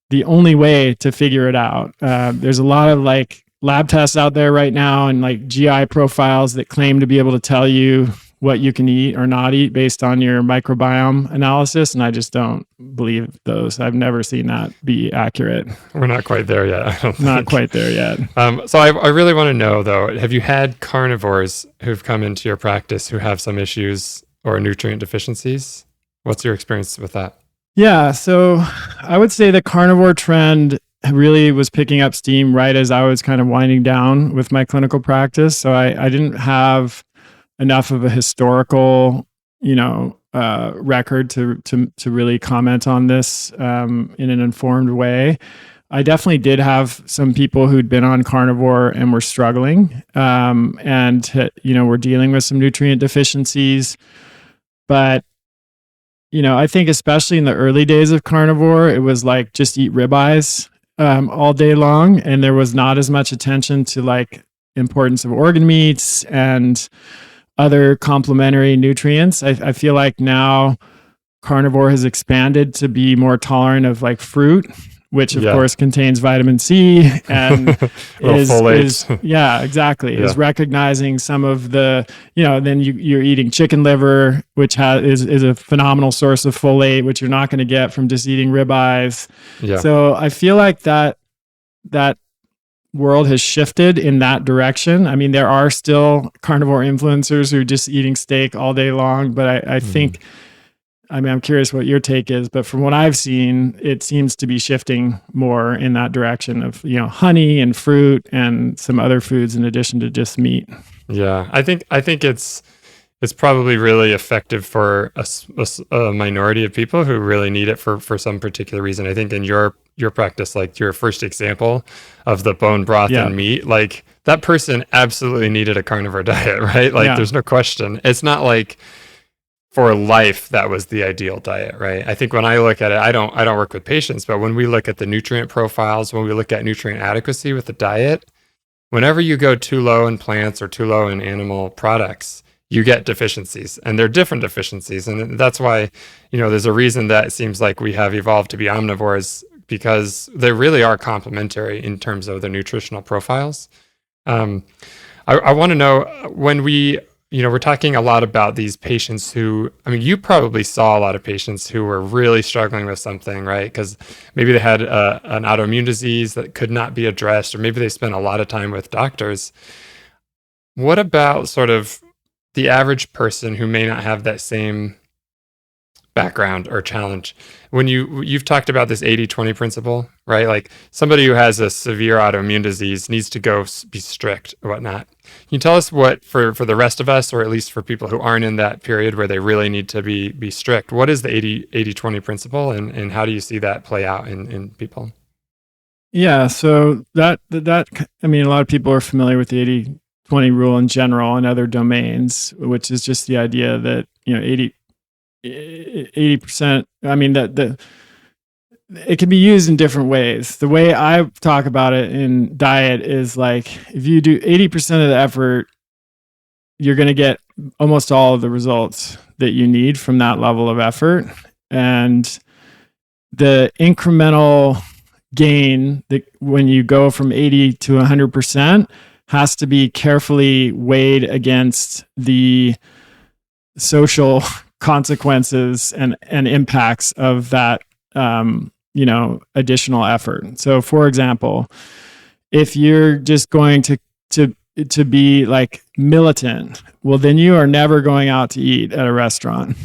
the only way to figure it out. There's a lot of like lab tests out there right now and like GI profiles that claim to be able to tell you what you can eat or not eat based on your microbiome analysis. And I just don't believe those. I've never seen that be accurate.
We're not quite there yet. I don't
Not
think.
quite there yet.
So I really want to know, though, have you had carnivores who've come into your practice who have some issues or nutrient deficiencies? What's your experience with that?
Yeah. So I would say the carnivore trend really was picking up steam right as I was kind of winding down with my clinical practice. So I didn't have enough of a historical, record to really comment on this in an informed way. I definitely did have some people who'd been on carnivore and were struggling, and were dealing with some nutrient deficiencies. But I think especially in the early days of carnivore, it was like just eat ribeyes all day long, and there was not as much attention to like importance of organ meats and other complementary nutrients. I feel like now carnivore has expanded to be more tolerant of like fruit, which of course contains vitamin C and is yeah, exactly. Yeah. Is recognizing some of the, then you're eating chicken liver, which is a phenomenal source of folate, which you're not going to get from just eating ribeyes. Yeah. So I feel like that world has shifted in that direction. I mean, there are still carnivore influencers who are just eating steak all day long, but I think, I'm curious what your take is, but from what I've seen, it seems to be shifting more in that direction of, honey and fruit and some other foods in addition to just meat. Yeah.
I think it's probably really effective for a minority of people who really need it for some particular reason. I think in your practice, like your first example of the bone broth and meat, like that person absolutely needed a carnivore diet, right? Like there's no question. It's not like for life that was the ideal diet, right? I think when I look at it, I don't work with patients, but when we look at the nutrient profiles, when we look at nutrient adequacy with the diet, whenever you go too low in plants or too low in animal products, you get deficiencies, and they're different deficiencies. And that's why, there's a reason that it seems like we have evolved to be omnivores, because they really are complementary in terms of the nutritional profiles. I want to know, when we're talking a lot about these patients who, you probably saw a lot of patients who were really struggling with something, right? Because maybe they had an autoimmune disease that could not be addressed, or maybe they spent a lot of time with doctors. What about sort of the average person who may not have that same background or challenge? When you've talked about this 80-20 principle, right? Like somebody who has a severe autoimmune disease needs to go be strict or whatnot. Can you tell us what, for the rest of us, or at least for people who aren't in that period where they really need to be strict, what is the 80-20 principle, and how do you see that play out in people?
Yeah, so that a lot of people are familiar with the 80-20 rule in general and other domains, which is just the idea that 80%. It can be used in different ways. The way I talk about it in diet is like, if you do 80% of the effort, you're going to get almost all of the results that you need from that level of effort. And the incremental gain that when you go from 80 to 100% has to be carefully weighed against the social consequences and impacts of that additional effort. So for example, if you're just going to be like militant, well, then you are never going out to eat at a restaurant.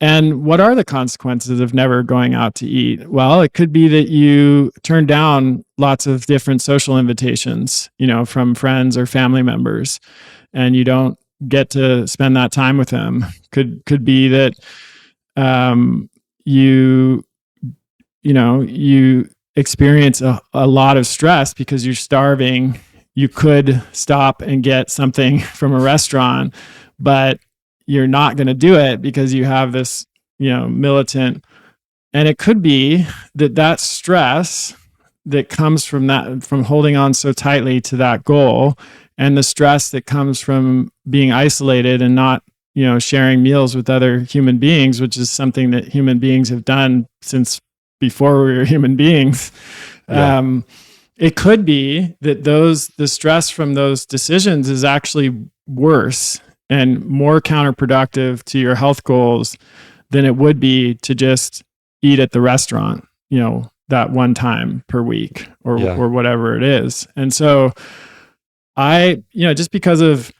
And what are the consequences of never going out to eat? Well, it could be that you turn down lots of different social invitations, from friends or family members, and you don't get to spend that time with them. Could be that you experience a lot of stress because you're starving. You could stop and get something from a restaurant, but you're not going to do it because you have this, militant And it could be that stress that comes from that, from holding on so tightly to that goal, and the stress that comes from being isolated and not, sharing meals with other human beings, which is something that human beings have done since before we were human beings. Yeah. It could be that the stress from those decisions is actually worse and more counterproductive to your health goals than it would be to just eat at the restaurant, that one time per week or whatever it is. And so I, just because of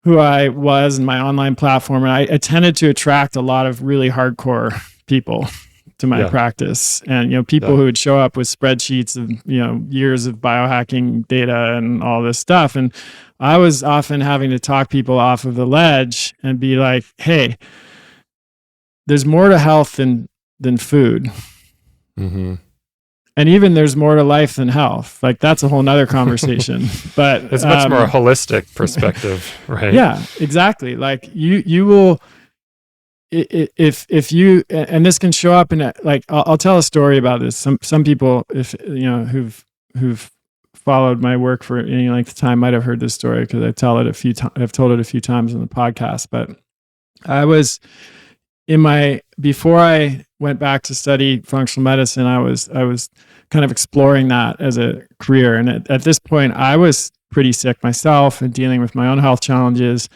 who I was and my online platform, and I tended to attract a lot of really hardcore people to my practice, and people who would show up with spreadsheets of years of biohacking data and all this stuff. And I was often having to talk people off of the ledge and be like, hey, there's more to health than food. Mm-hmm. And even there's more to life than health. Like, that's a whole nother conversation, but
it's much more holistic perspective, right?
Yeah, exactly. Like you will, if you, and this can show up in I'll tell a story about this. Some people, if who've followed my work for any length of time might have heard this story, because I've told it a few times on the podcast. But I was before I went back to study functional medicine, I was kind of exploring that as a career. And at this point, I was pretty sick myself and dealing with my own health challenges.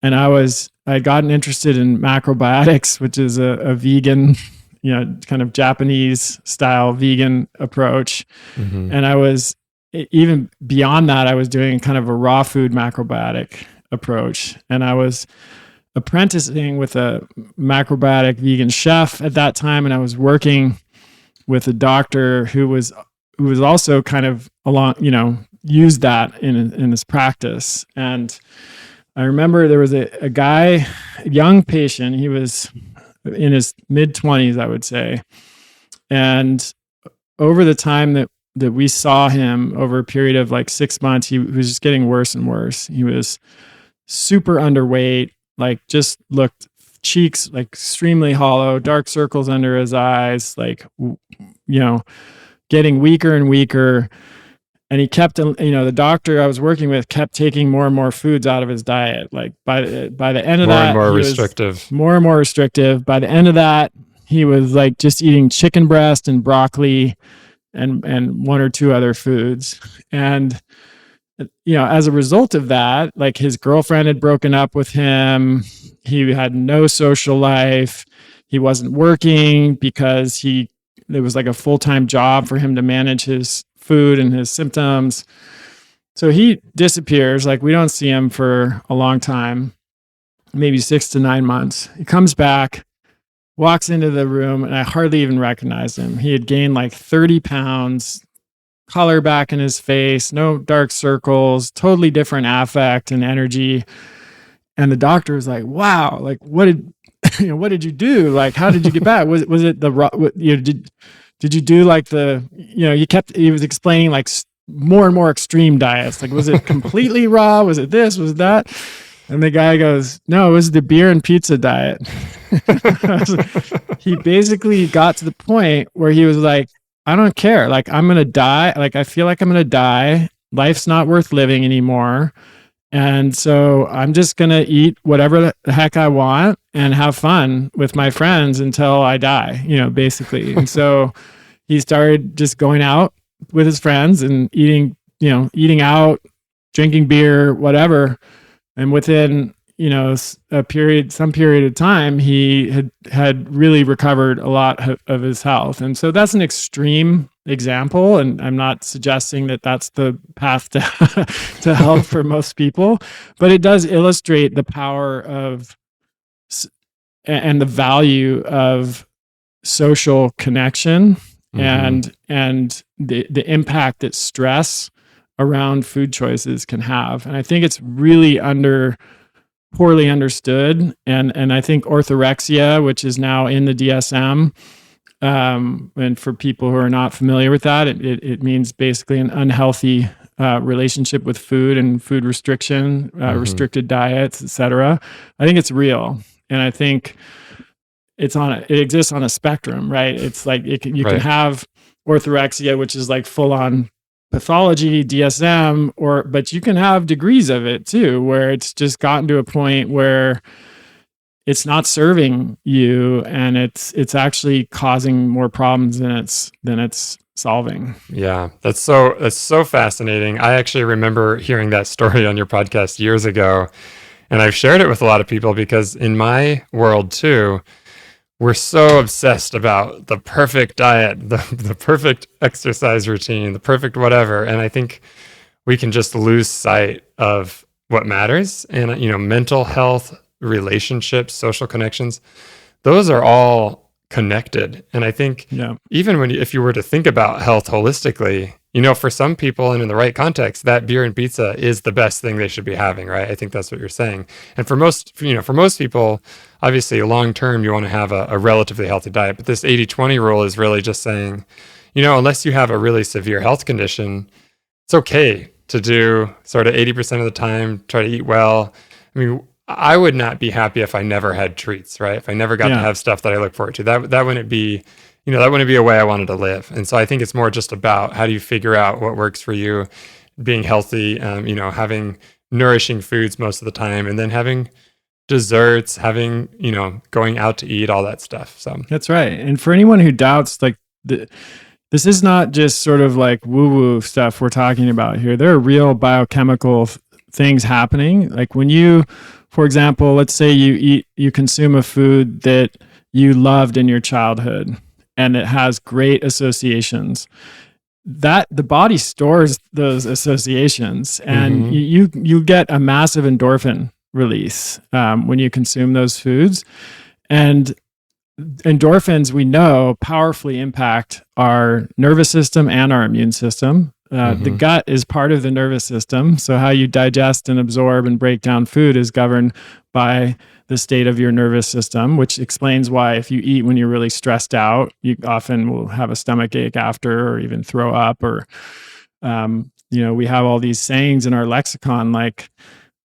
And I'd gotten interested in macrobiotics, which is a vegan, kind of Japanese style vegan approach. Mm-hmm. And I was, even beyond that, I was doing kind of a raw food macrobiotic approach. And I was apprenticing with a macrobiotic vegan chef at that time, and I was working with a doctor who was also kind of used that in his practice. And I remember there was a guy, a young patient. He was in his mid-20s, I would say, and over the time that we saw him, over a period of like 6 months, he was just getting worse and worse. He was super underweight. Like, just looked, cheeks like extremely hollow, dark circles under his eyes, like, getting weaker and weaker. And he kept, the doctor I was working with kept taking more and more foods out of his diet. Like, by the end of that,
more restrictive.
More and more restrictive. By the end of that, he was like just eating chicken breast and broccoli and one or two other foods. And as a result of that, like, his girlfriend had broken up with him. He had no social life. He wasn't working because it was like a full-time job for him to manage his food and his symptoms. So he disappears. Like, we don't see him for a long time, maybe 6 to 9 months. He comes back, walks into the room, and I hardly even recognized him. He had gained like 30 pounds, color back in his face, no dark circles, totally different affect and energy. And the doctor was like, wow, like, what did you do? Like, how did you get back? Was it did you do like he was explaining like more and more extreme diets. Like, was it completely raw? Was it this? Was it that? And the guy goes, no, it was the beer and pizza diet. He basically got to the point where he was like, I don't care. Like, I'm going to die. Like, I feel like I'm going to die. Life's not worth living anymore. And so I'm just going to eat whatever the heck I want and have fun with my friends until I die, basically. And so he started just going out with his friends and eating out, drinking beer, whatever. And within, some period of time, he had really recovered a lot of his health. And so that's an extreme example. And I'm not suggesting that that's the path to health for most people, but it does illustrate the power of and the value of social connection, mm-hmm. and the impact that stress around food choices can have. And I think it's really poorly understood. And I think orthorexia, which is now in the DSM, and for people who are not familiar with that, it means basically an unhealthy relationship with food and food restriction, mm-hmm. restricted diets, etc. I think it's real. And I think it exists on a spectrum, right? It's like you can
Right.
have orthorexia, which is like full on pathology, DSM, but you can have degrees of it too, where it's just gotten to a point where it's not serving you and it's actually causing more problems than it's solving.
Yeah, that's so fascinating. I actually remember hearing that story on your podcast years ago, and I've shared it with a lot of people because in my world too, we're so obsessed about the perfect diet, the perfect exercise routine, the perfect whatever, and I think we can just lose sight of what matters. And mental health, relationships, social connections, those are all connected. And I think even if you were to think about health holistically, for some people and in the right context, that beer and pizza is the best thing they should be having, right? I think that's what you're saying. And for most people, obviously long term, you want to have a relatively healthy diet. But this 80-20 rule is really just saying, unless you have a really severe health condition, it's okay to do sort of 80% of the time, try to eat well. I mean, I would not be happy if I never had treats, right? If I never got to have stuff that I look forward to, that wouldn't be, that wouldn't be a way I wanted to live. And so I think it's more just about how do you figure out what works for you, being healthy, having nourishing foods most of the time, and then having desserts, having, going out to eat, all that stuff. So
that's right. And for anyone who doubts, like this is not just sort of like woo-woo stuff we're talking about here. There are real biochemical things happening. Like when you, for example, let's say you consume a food that you loved in your childhood and it has great associations, that the body stores those associations, and you get a massive endorphin release when you consume those foods. And endorphins, we know, powerfully impact our nervous system and our immune system. The gut is part of the nervous system. So how you digest and absorb and break down food is governed by the state of your nervous system, which explains why if you eat when you're really stressed out, you often will have a stomach ache after, or even throw up, or, we have all these sayings in our lexicon, like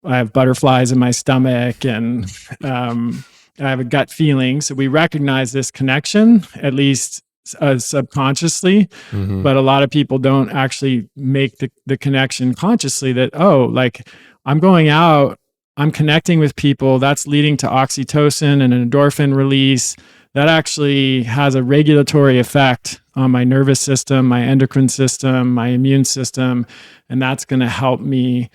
I have butterflies in my stomach and I have a gut feeling. So we recognize this connection, at least subconsciously, but a lot of people don't actually make the connection consciously that, like I'm going out, I'm connecting with people, that's leading to oxytocin and an endorphin release. That actually has a regulatory effect on my nervous system, my endocrine system, my immune system, and that's going to help me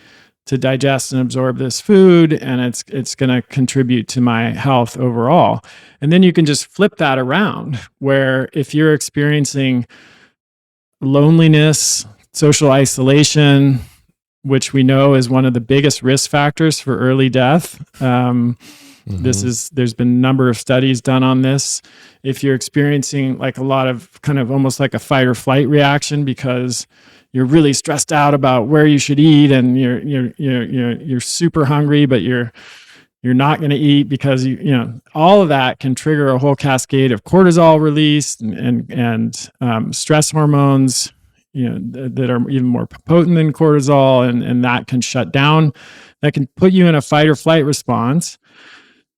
to digest and absorb this food, and it's going to contribute to my health overall. And then you can just flip that around, where if you're experiencing loneliness, social isolation, which we know is one of the biggest risk factors for early death. There's been a number of studies done on this. If you're experiencing like a lot of kind of almost like a fight or flight reaction because you're really stressed out about where you should eat, and you're super hungry, but you're not going to eat because all of that can trigger a whole cascade of cortisol release and stress hormones, that are even more potent than cortisol, and that can shut down. That can put you in a fight or flight response,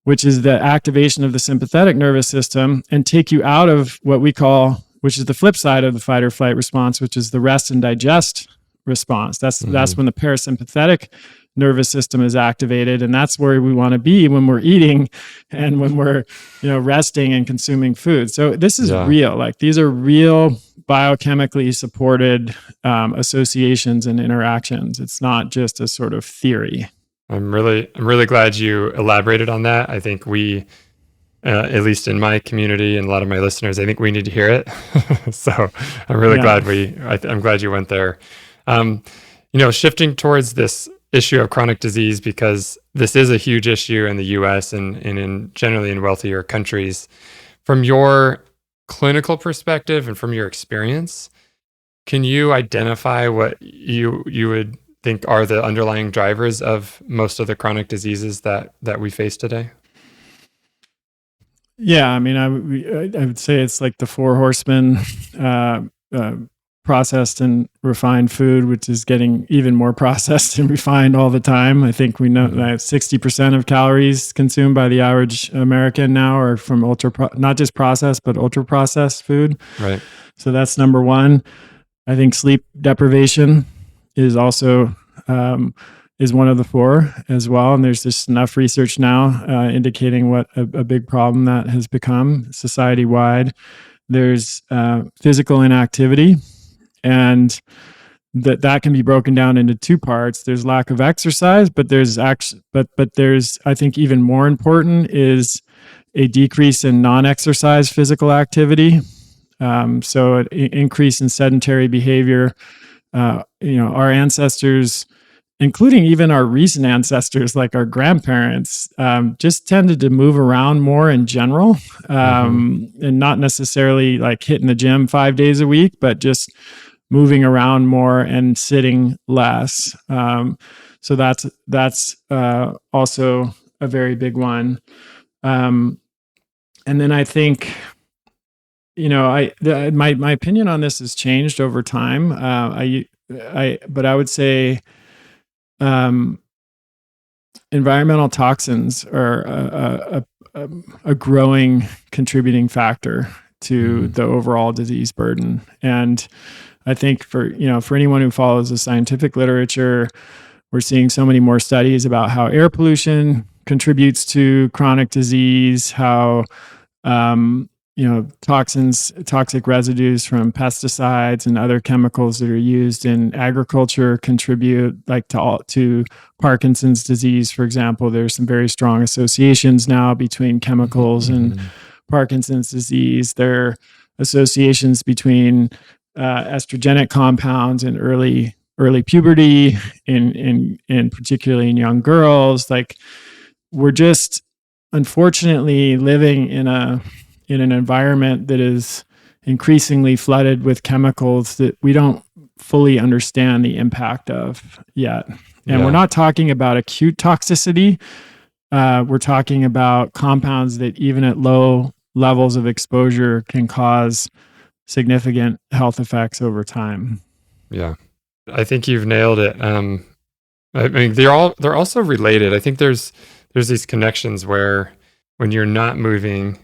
which is the activation of the sympathetic nervous system, and take you out of what we call, which is the flip side of the fight or flight response, which is the rest and digest response. That's when the parasympathetic nervous system is activated, and that's where we want to be when we're eating and when we're resting and consuming food. So this is real. Like these are real biochemically supported associations and interactions. It's not just a sort of theory.
I'm really glad you elaborated on that. I think we, at least in my community and a lot of my listeners, I think we need to hear it. So I'm really glad I'm glad you went there. Shifting towards this issue of chronic disease, because this is a huge issue in the US and generally in wealthier countries. From your clinical perspective and from your experience, can you identify what you would think are the underlying drivers of most of the chronic diseases that we face today?
Yeah, I mean, I would say it's like the four horsemen: processed and refined food, which is getting even more processed and refined all the time. I think we know that 60% of calories consumed by the average American now are from not just processed, but ultra processed food.
Right.
So that's number one. I think sleep deprivation is also is one of the four as well. And there's just enough research now indicating what a big problem that has become society-wide. There's physical inactivity, and that can be broken down into two parts. There's lack of exercise, but there's I think even more important is a decrease in non-exercise physical activity. So an increase in sedentary behavior. Our ancestors, including even our recent ancestors, like our grandparents, just tended to move around more in general, and not necessarily like hitting the gym 5 days a week, but just moving around more and sitting less. So that's also a very big one. And then I think, my opinion on this has changed over time. But I would say, environmental toxins are a growing contributing factor to the overall disease burden. And I think for anyone who follows the scientific literature, we're seeing so many more studies about how air pollution contributes to chronic disease, how toxic residues from pesticides and other chemicals that are used in agriculture contribute, like to Parkinson's disease, for example. There's some very strong associations now between chemicals and Parkinson's disease. There are associations between estrogenic compounds in early puberty, in particularly in young girls. Like, we're just unfortunately living in an environment that is increasingly flooded with chemicals that we don't fully understand the impact of yet. And we're not talking about acute toxicity. We're talking about compounds that even at low levels of exposure can cause significant health effects over time.
Yeah. I think you've nailed it. I mean, they're also related. I think there's these connections where when you're not moving,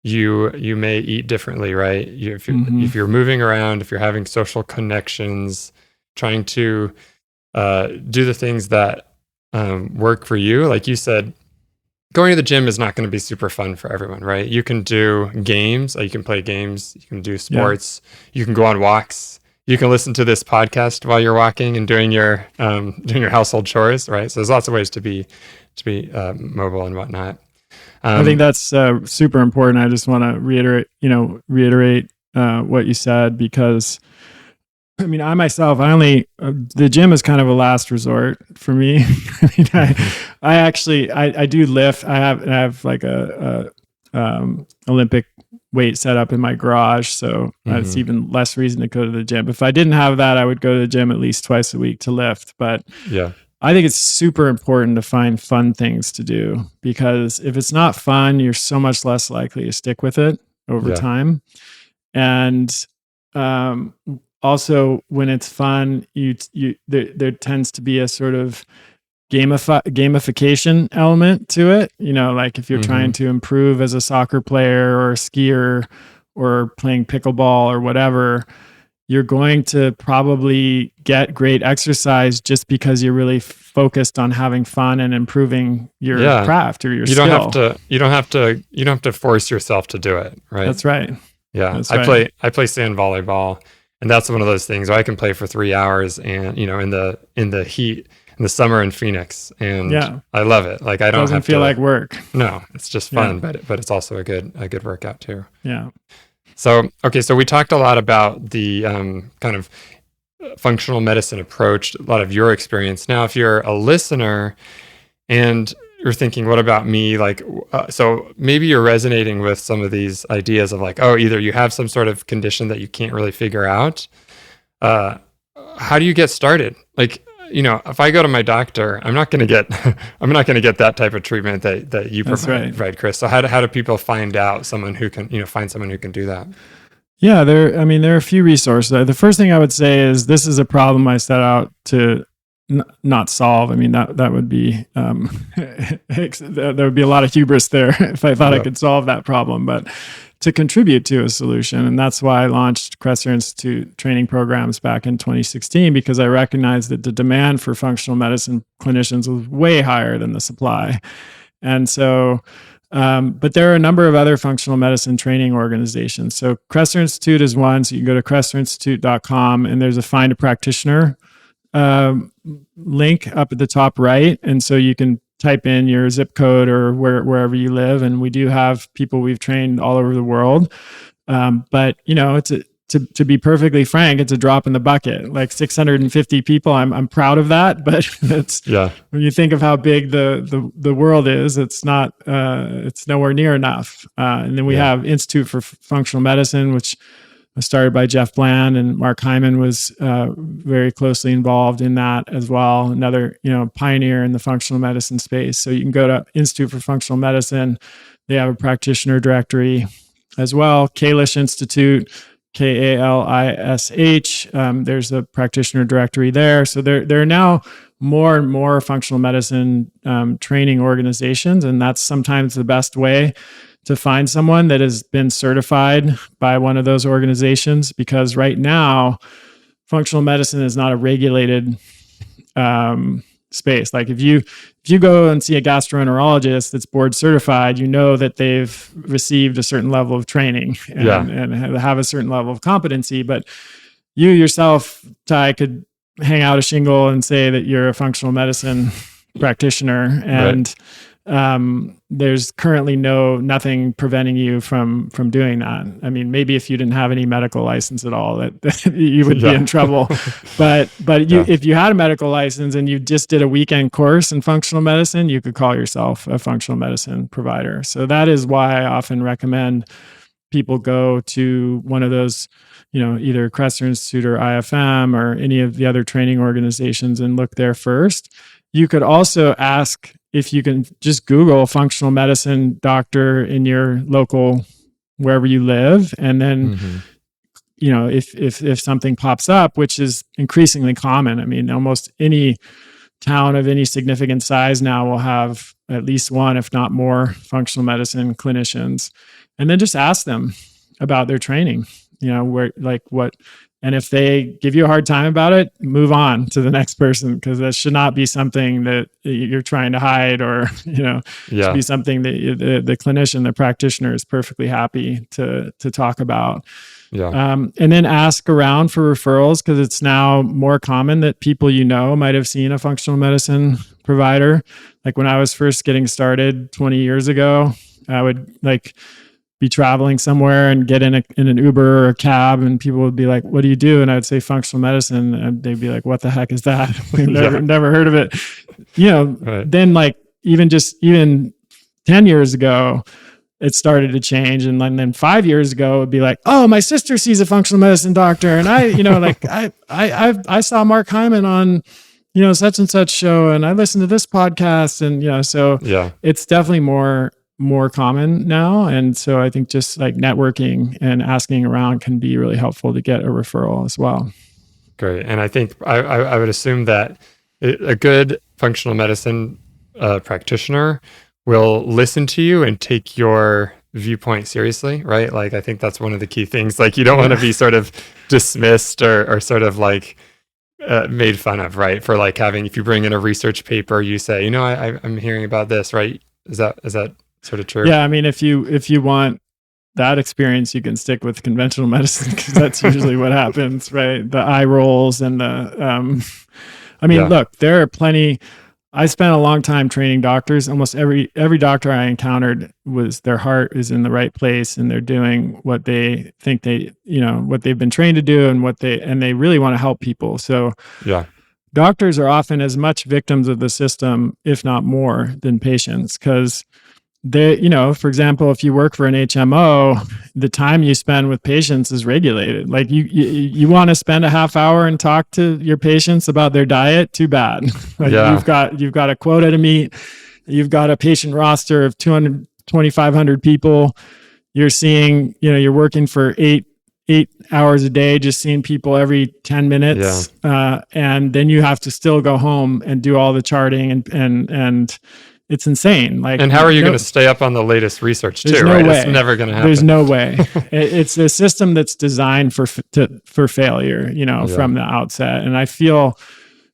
you may eat differently, right? If you're moving around, if you're having social connections, trying to do the things that work for you, like you said, going to the gym is not going to be super fun for everyone, right? You can do games, you can play games, you can do sports, you can go on walks, you can listen to this podcast while you're walking and doing your household chores, right? So there's lots of ways to be mobile and whatnot.
I think that's super important. I just want to reiterate what you said, because I mean, the gym is kind of a last resort for me. I mean, I do lift. I have like a Olympic weight set up in my garage, so it's even less reason to go to the gym. If I didn't have that, I would go to the gym at least twice a week to lift. But I think it's super important to find fun things to do, because if it's not fun, you're so much less likely to stick with it over time. And also, when it's fun, there tends to be a sort of gamification element to it. Like if you're trying to improve as a soccer player or a skier or playing pickleball or whatever, you're going to probably get great exercise just because you're really focused on having fun and improving your craft or your skill.
You don't have to force yourself to do it, right?
That's right.
Yeah.
That's
I play sand volleyball, and that's one of those things where I can play for 3 hours, and in the heat in the summer in Phoenix, and I love it. Like, I don't
doesn't feel like work.
No, it's just fun, but it's also a good workout too.
Yeah.
So we talked a lot about the kind of functional medicine approach, a lot of your experience. Now, if you're a listener and you're thinking, what about me? Like, so maybe you're resonating with some of these ideas of like, either you have some sort of condition that you can't really figure out. How do you get started? Like, if I go to my doctor, I'm not going to get that type of treatment that you provide, right, Chris? So how do people find out someone who can, find someone who can do that?
Yeah, there are a few resources. The first thing I would say is this is a problem I set out to not solve. I mean, that would be there would be a lot of hubris there if I thought I could solve that problem, but to contribute to a solution. And that's why I launched Kresser Institute training programs back in 2016, because I recognized that the demand for functional medicine clinicians was way higher than the supply. And so, but there are a number of other functional medicine training organizations. So Kresser Institute is one. So you can go to kresserinstitute.com and there's a find a practitioner link up at the top right. And so you can type in your zip code or wherever you live. And we do have people we've trained all over the world. But it's to be perfectly frank, it's a drop in the bucket. Like 650 people, I'm proud of that. But it's when you think of how big the world is, it's not it's nowhere near enough. And then we have Institute for Functional Medicine, which was started by Jeff Bland, and Mark Hyman was very closely involved in that as well. Another pioneer in the functional medicine space. So you can go to Institute for Functional Medicine. They have a practitioner directory as well. Kalish Institute, Kalish. There's a practitioner directory there. So there are now more and more functional medicine training organizations, and that's sometimes the best way to find someone that has been certified by one of those organizations, because right now functional medicine is not a regulated space. Like if you go and see a gastroenterologist that's board certified, that they've received a certain level of training and have a certain level of competency. But you yourself, Ty, could hang out a shingle and say that you're a functional medicine practitioner, and there's currently nothing preventing you from doing that. I mean, maybe if you didn't have any medical license at all, that you would be in trouble. But if you had a medical license and you just did a weekend course in functional medicine, you could call yourself a functional medicine provider. So that is why I often recommend people go to one of those, either Kresser Institute or IFM or any of the other training organizations and look there first. You could also ask if you can just Google functional medicine doctor in your local, wherever you live. And then, if something pops up, which is increasingly common, I mean, almost any town of any significant size now will have at least one, if not more, functional medicine clinicians. And then just ask them about their training, and if they give you a hard time about it, move on to the next person, because that should not be something that you're trying to hide, or, should be something that the clinician, the practitioner is perfectly happy to talk about. And then ask around for referrals, because it's now more common that people might have seen a functional medicine provider. Like when I was first getting started 20 years ago, I would be traveling somewhere and get in an Uber or a cab, and people would be like, "What do you do?" And I'd say functional medicine, and they'd be like, "What the heck is that? We've never heard of it." Then even 10 years ago, it started to change, and then 5 years ago, it'd be like, "Oh, my sister sees a functional medicine doctor, and I saw Mark Hyman on such and such show, and I listened to this podcast," and so it's definitely more common now. And so I think just networking and asking around can be really helpful to get a referral as well.
Great. And I think I would assume that a good functional medicine practitioner will listen to you and take your viewpoint seriously, right? Like, I think that's one of the key things. Like, you don't want to be sort of dismissed or sort of made fun of, right? For having, if you bring in a research paper, you say, I'm hearing about this, right? Is that sort of true?
Yeah. I mean, if you want that experience, you can stick with conventional medicine, because that's usually what happens, right? The eye rolls and look, there are plenty. I spent a long time training doctors. Almost every doctor I encountered their heart is in the right place, and they're doing what they think what they've been trained to do, and they really want to help people. So doctors are often as much victims of the system, if not more, than patients, because they, for example, if you work for an HMO, the time you spend with patients is regulated. Like you want to spend a half hour and talk to your patients about their diet, too bad. You've got a quota to meet. You've got a patient roster of 2,500 people. You're seeing, you're working for eight 8 hours a day, just seeing people every 10 minutes. And then you have to still go home and do all the charting and it's insane. Like,
and how are you going to stay up on the latest research too,
no
right?
way.
It's never going to happen.
There's no way. It's a system that's designed for failure, from the outset. And I feel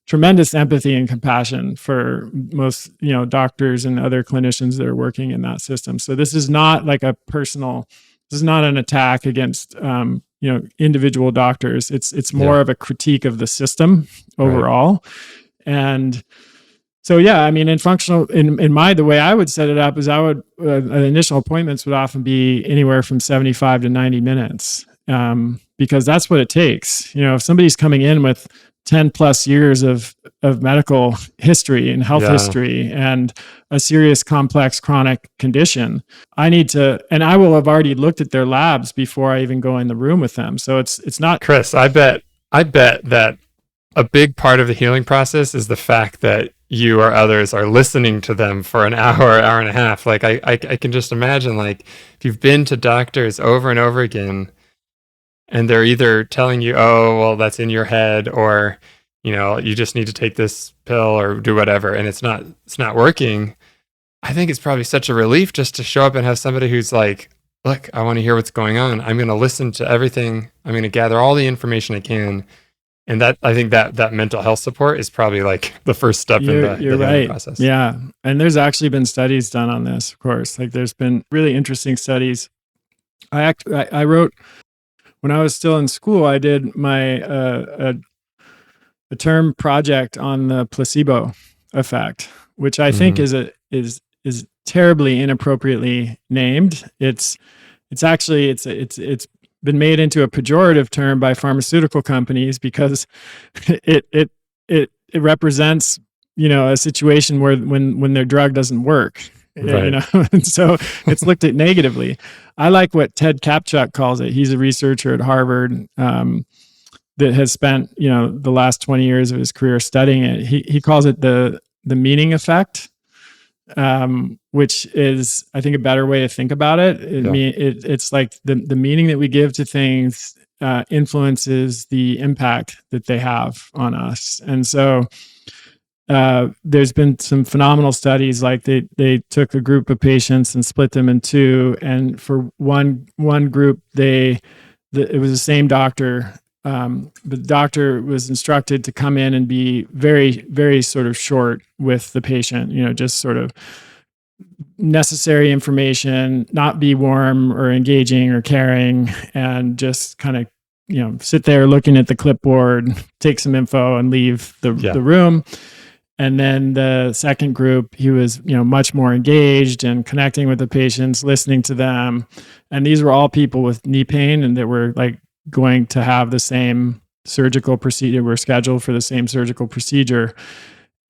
tremendous empathy and compassion for most, doctors and other clinicians that are working in that system. So this is not like this is not an attack against, individual doctors. It's more of a critique of the system overall. Right. And so, in functional, the way I would set it up is initial appointments would often be anywhere from 75 to 90 minutes, because that's what it takes. If somebody's coming in with 10 plus years of medical history and health history and a serious complex chronic condition, I will have already looked at their labs before I even go in the room with them. So it's not.
Chris, I bet that a big part of the healing process is the fact that you or others are listening to them for an hour and a half. Like I can just imagine, like, if you've been to doctors over and over again and they're either telling you, oh, well, that's in your head, or, you just need to take this pill or do whatever, and it's not working. I think it's probably such a relief just to show up and have somebody who's like, look, I want to hear what's going on. I'm going to listen to everything. I'm going to gather all the information I can. And I think that mental health support is probably like the first step in the healing process.
Yeah. And there's actually been studies done on this, of course. Like, there's been really interesting studies. I wrote, when I was still in school, I did my a term project on the placebo effect, which I think is terribly inappropriately named. It's been made into a pejorative term by pharmaceutical companies because it represents, a situation where when their drug doesn't work, and so it's looked at negatively. I like what Ted Kaptchuk calls it. He's a researcher at Harvard that has spent, the last 20 years of his career studying it. He calls it the meaning effect. Which is, I think, a better way to think about it. It's like the meaning that we give to things influences the impact that they have on us. And so there's been some phenomenal studies. Like they took a group of patients and split them in two, and for one group it was the same doctor. The doctor was instructed to come in and be very, very sort of short with the patient, just sort of necessary information, not be warm or engaging or caring, and just kind of, sit there looking at the clipboard, take some info and leave the room. And then the second group, he was, much more engaged and connecting with the patients, listening to them. And these were all people with knee pain and that were like going to have the same surgical procedure, were scheduled for the same surgical procedure.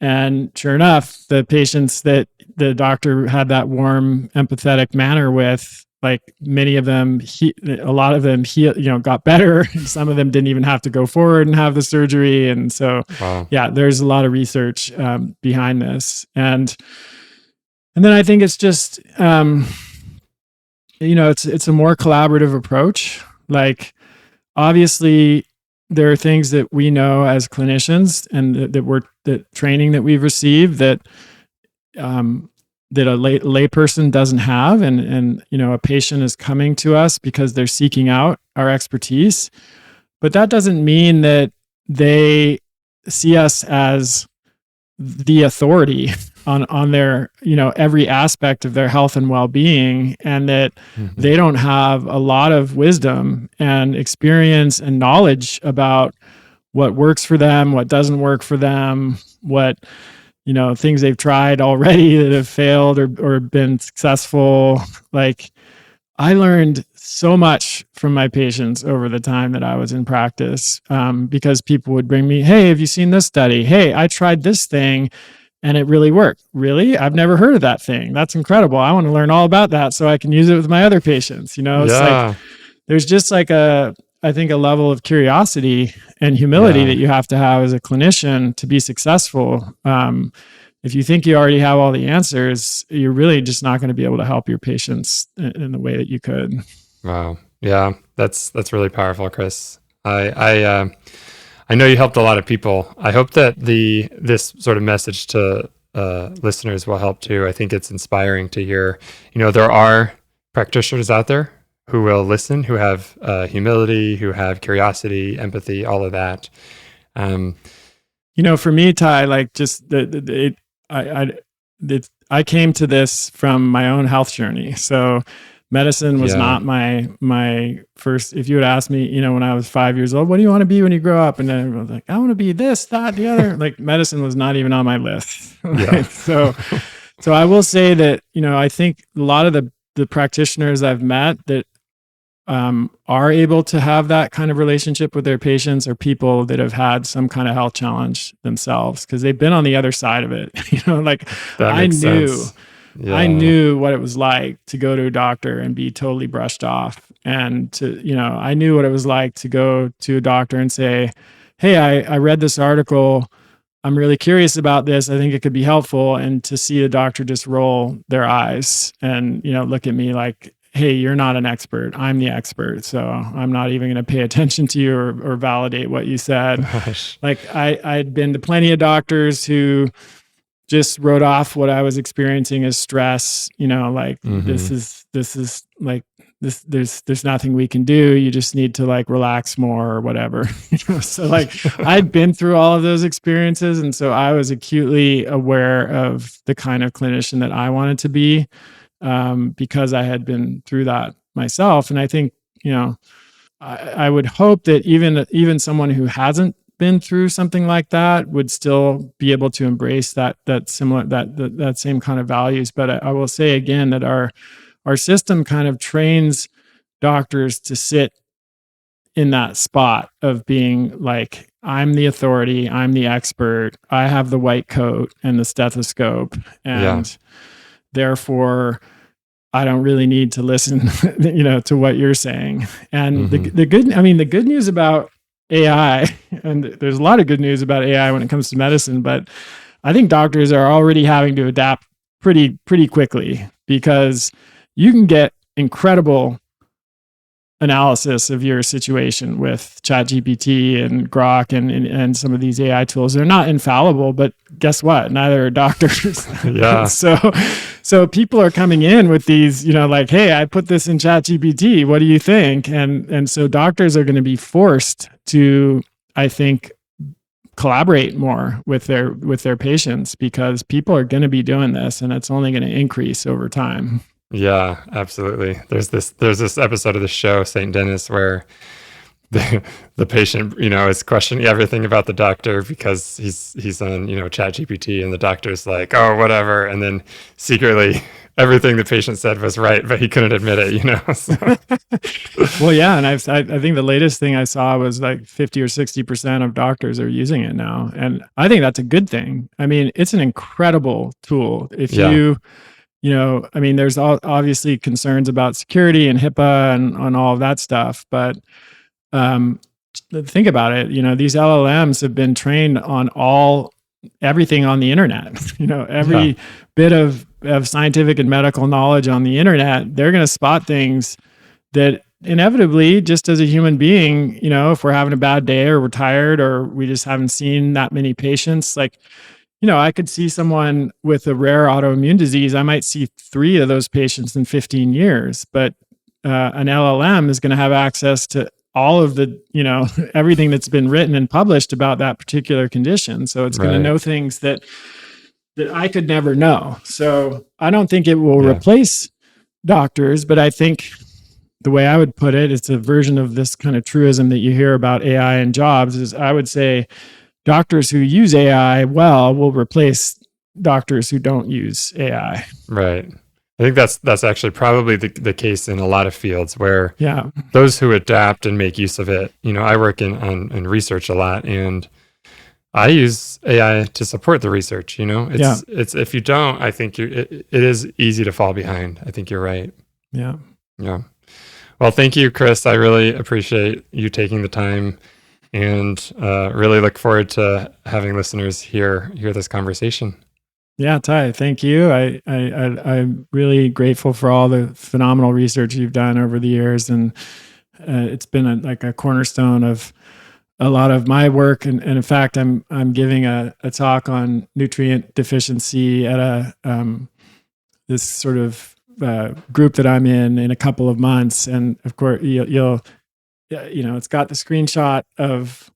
And sure enough, the patients that the doctor had that warm, empathetic manner with, like many of them, a lot of them, got better. Some of them didn't even have to go forward and have the surgery. And so, there's a lot of research behind this. And then I think it's just, it's a more collaborative approach. Like, obviously, there are things that we know as clinicians and that training that we've received that a layperson doesn't have, and a patient is coming to us because they're seeking out our expertise. But that doesn't mean that they see us as the authority on their, every aspect of their health and well-being, and that they don't have a lot of wisdom and experience and knowledge about what works for them, what doesn't work for them, what, things they've tried already that have failed or been successful. Like, I learned so much from my patients over the time that I was in practice, because people would bring me, hey, have you seen this study? Hey, I tried this thing and it really worked. Really? I've never heard of that thing. That's incredible. I want to learn all about that so I can use it with my other patients. It's like, there's just like I think a level of curiosity and humility that you have to have as a clinician to be successful. If you think you already have all the answers, you're really just not going to be able to help your patients in the way that you could.
Wow. Yeah, that's really powerful, Chris. I know you helped a lot of people. I hope that this sort of message to listeners will help too. I think it's inspiring to hear. There are practitioners out there who will listen, who have humility, who have curiosity, empathy, all of that.
For me, Ty, like just I came to this from my own health journey. So medicine was not my first. If you had asked me, when I was 5 years old, what do you want to be when you grow up? And then I was like, I want to be this, that, the other. Like medicine was not even on my list. Right? So I will say that, I think a lot of the practitioners I've met that are able to have that kind of relationship with their patients are people that have had some kind of health challenge themselves, because they've been on the other side of it. Like I knew what it was like to go to a doctor and be totally brushed off, and I knew what it was like to go to a doctor and say, hey, I read this article, I'm really curious about this, I think it could be helpful, and to see a doctor just roll their eyes and look at me like, hey, you're not an expert. I'm the expert. So I'm not even going to pay attention to you or validate what you said.
Gosh.
Like I'd been to plenty of doctors who just wrote off what I was experiencing as stress, like this is like this, there's nothing we can do. You just need to like relax more or whatever. So like I'd been through all of those experiences. And so I was acutely aware of the kind of clinician that I wanted to be. Because I had been through that myself. And I think, I would hope that even someone who hasn't been through something like that would still be able to embrace that same kind of values. But I will say again that our system kind of trains doctors to sit in that spot of being like, I'm the authority, I'm the expert, I have the white coat and the stethoscope, and therefore I don't really need to listen, to what you're saying. And the good news about AI, and there's a lot of good news about AI when it comes to medicine, but I think doctors are already having to adapt pretty quickly, because you can get incredible analysis of your situation with ChatGPT and Grok and some of these AI tools. They're not infallible, but guess what? Neither are doctors.
Yeah.
So people are coming in with these, like, hey, I put this in ChatGPT. What do you think? And so doctors are going to be forced to, I think, collaborate more with their patients, because people are going to be doing this, and it's only going to increase over time.
Yeah, absolutely. There's this episode of the show, St. Dennis, where the patient, is questioning everything about the doctor because he's on, ChatGPT, and the doctor's like, oh, whatever. And then secretly everything the patient said was right, but he couldn't admit it, So.
Well, yeah. And I think the latest thing I saw was like 50 or 60% of doctors are using it now. And I think that's a good thing. I mean, it's an incredible tool. If there's obviously concerns about security and HIPAA and all of that stuff, but think about it. These LLMs have been trained on everything on the internet. Every bit of scientific and medical knowledge on the internet. They're going to spot things that inevitably, just as a human being, if we're having a bad day or we're tired or we just haven't seen that many patients, like, I could see someone with a rare autoimmune disease. I might see 3 of those patients in 15 years, but an LLM is going to have access to all of the, everything that's been written and published about that particular condition. So it's going to know things that I could never know. So I don't think it will replace doctors, but I think the way I would put it, it's a version of this kind of truism that you hear about AI and jobs, is I would say doctors who use AI well will replace doctors who don't use AI.
Right. I think that's actually probably the case in a lot of fields, where those who adapt and make use of it. I work in research a lot, and I use AI to support the research. It's if you don't, I think it is easy to fall behind. I think you're right.
Yeah.
Well, thank you, Chris. I really appreciate you taking the time, and really look forward to having listeners hear this conversation.
Yeah, Ty, thank you. I'm really grateful for all the phenomenal research you've done over the years, and It's been like a cornerstone of a lot of my work. And in fact, I'm giving a talk on nutrient deficiency at this sort of group that I'm in a couple of months. And of course, you'll it's got the screenshot of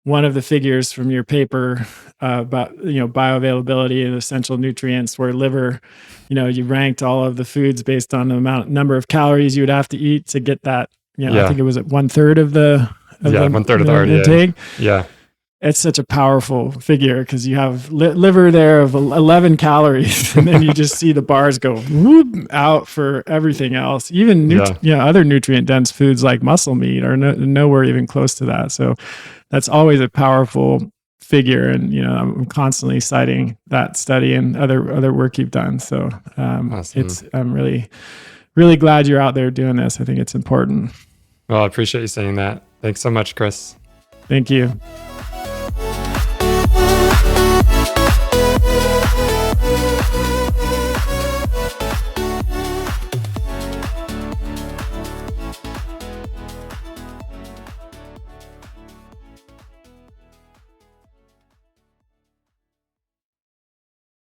one of the figures from your paper about bioavailability and essential nutrients, where liver, you ranked all of the foods based on the number of calories you would have to eat to get that. I think it was at 1/3 of the
1/3 of the RDA
intake.
Yeah.
It's such a powerful figure because you have liver there of 11 calories, and then you just see the bars go whoop out for everything else. Even other nutrient dense foods like muscle meat are nowhere even close to that. So that's always a powerful figure, and I'm constantly citing that study and other work you've done. So
Awesome.
I'm really, really glad you're out there doing this. I think it's important.
Well, I appreciate you saying that. Thanks so much, Chris.
Thank you.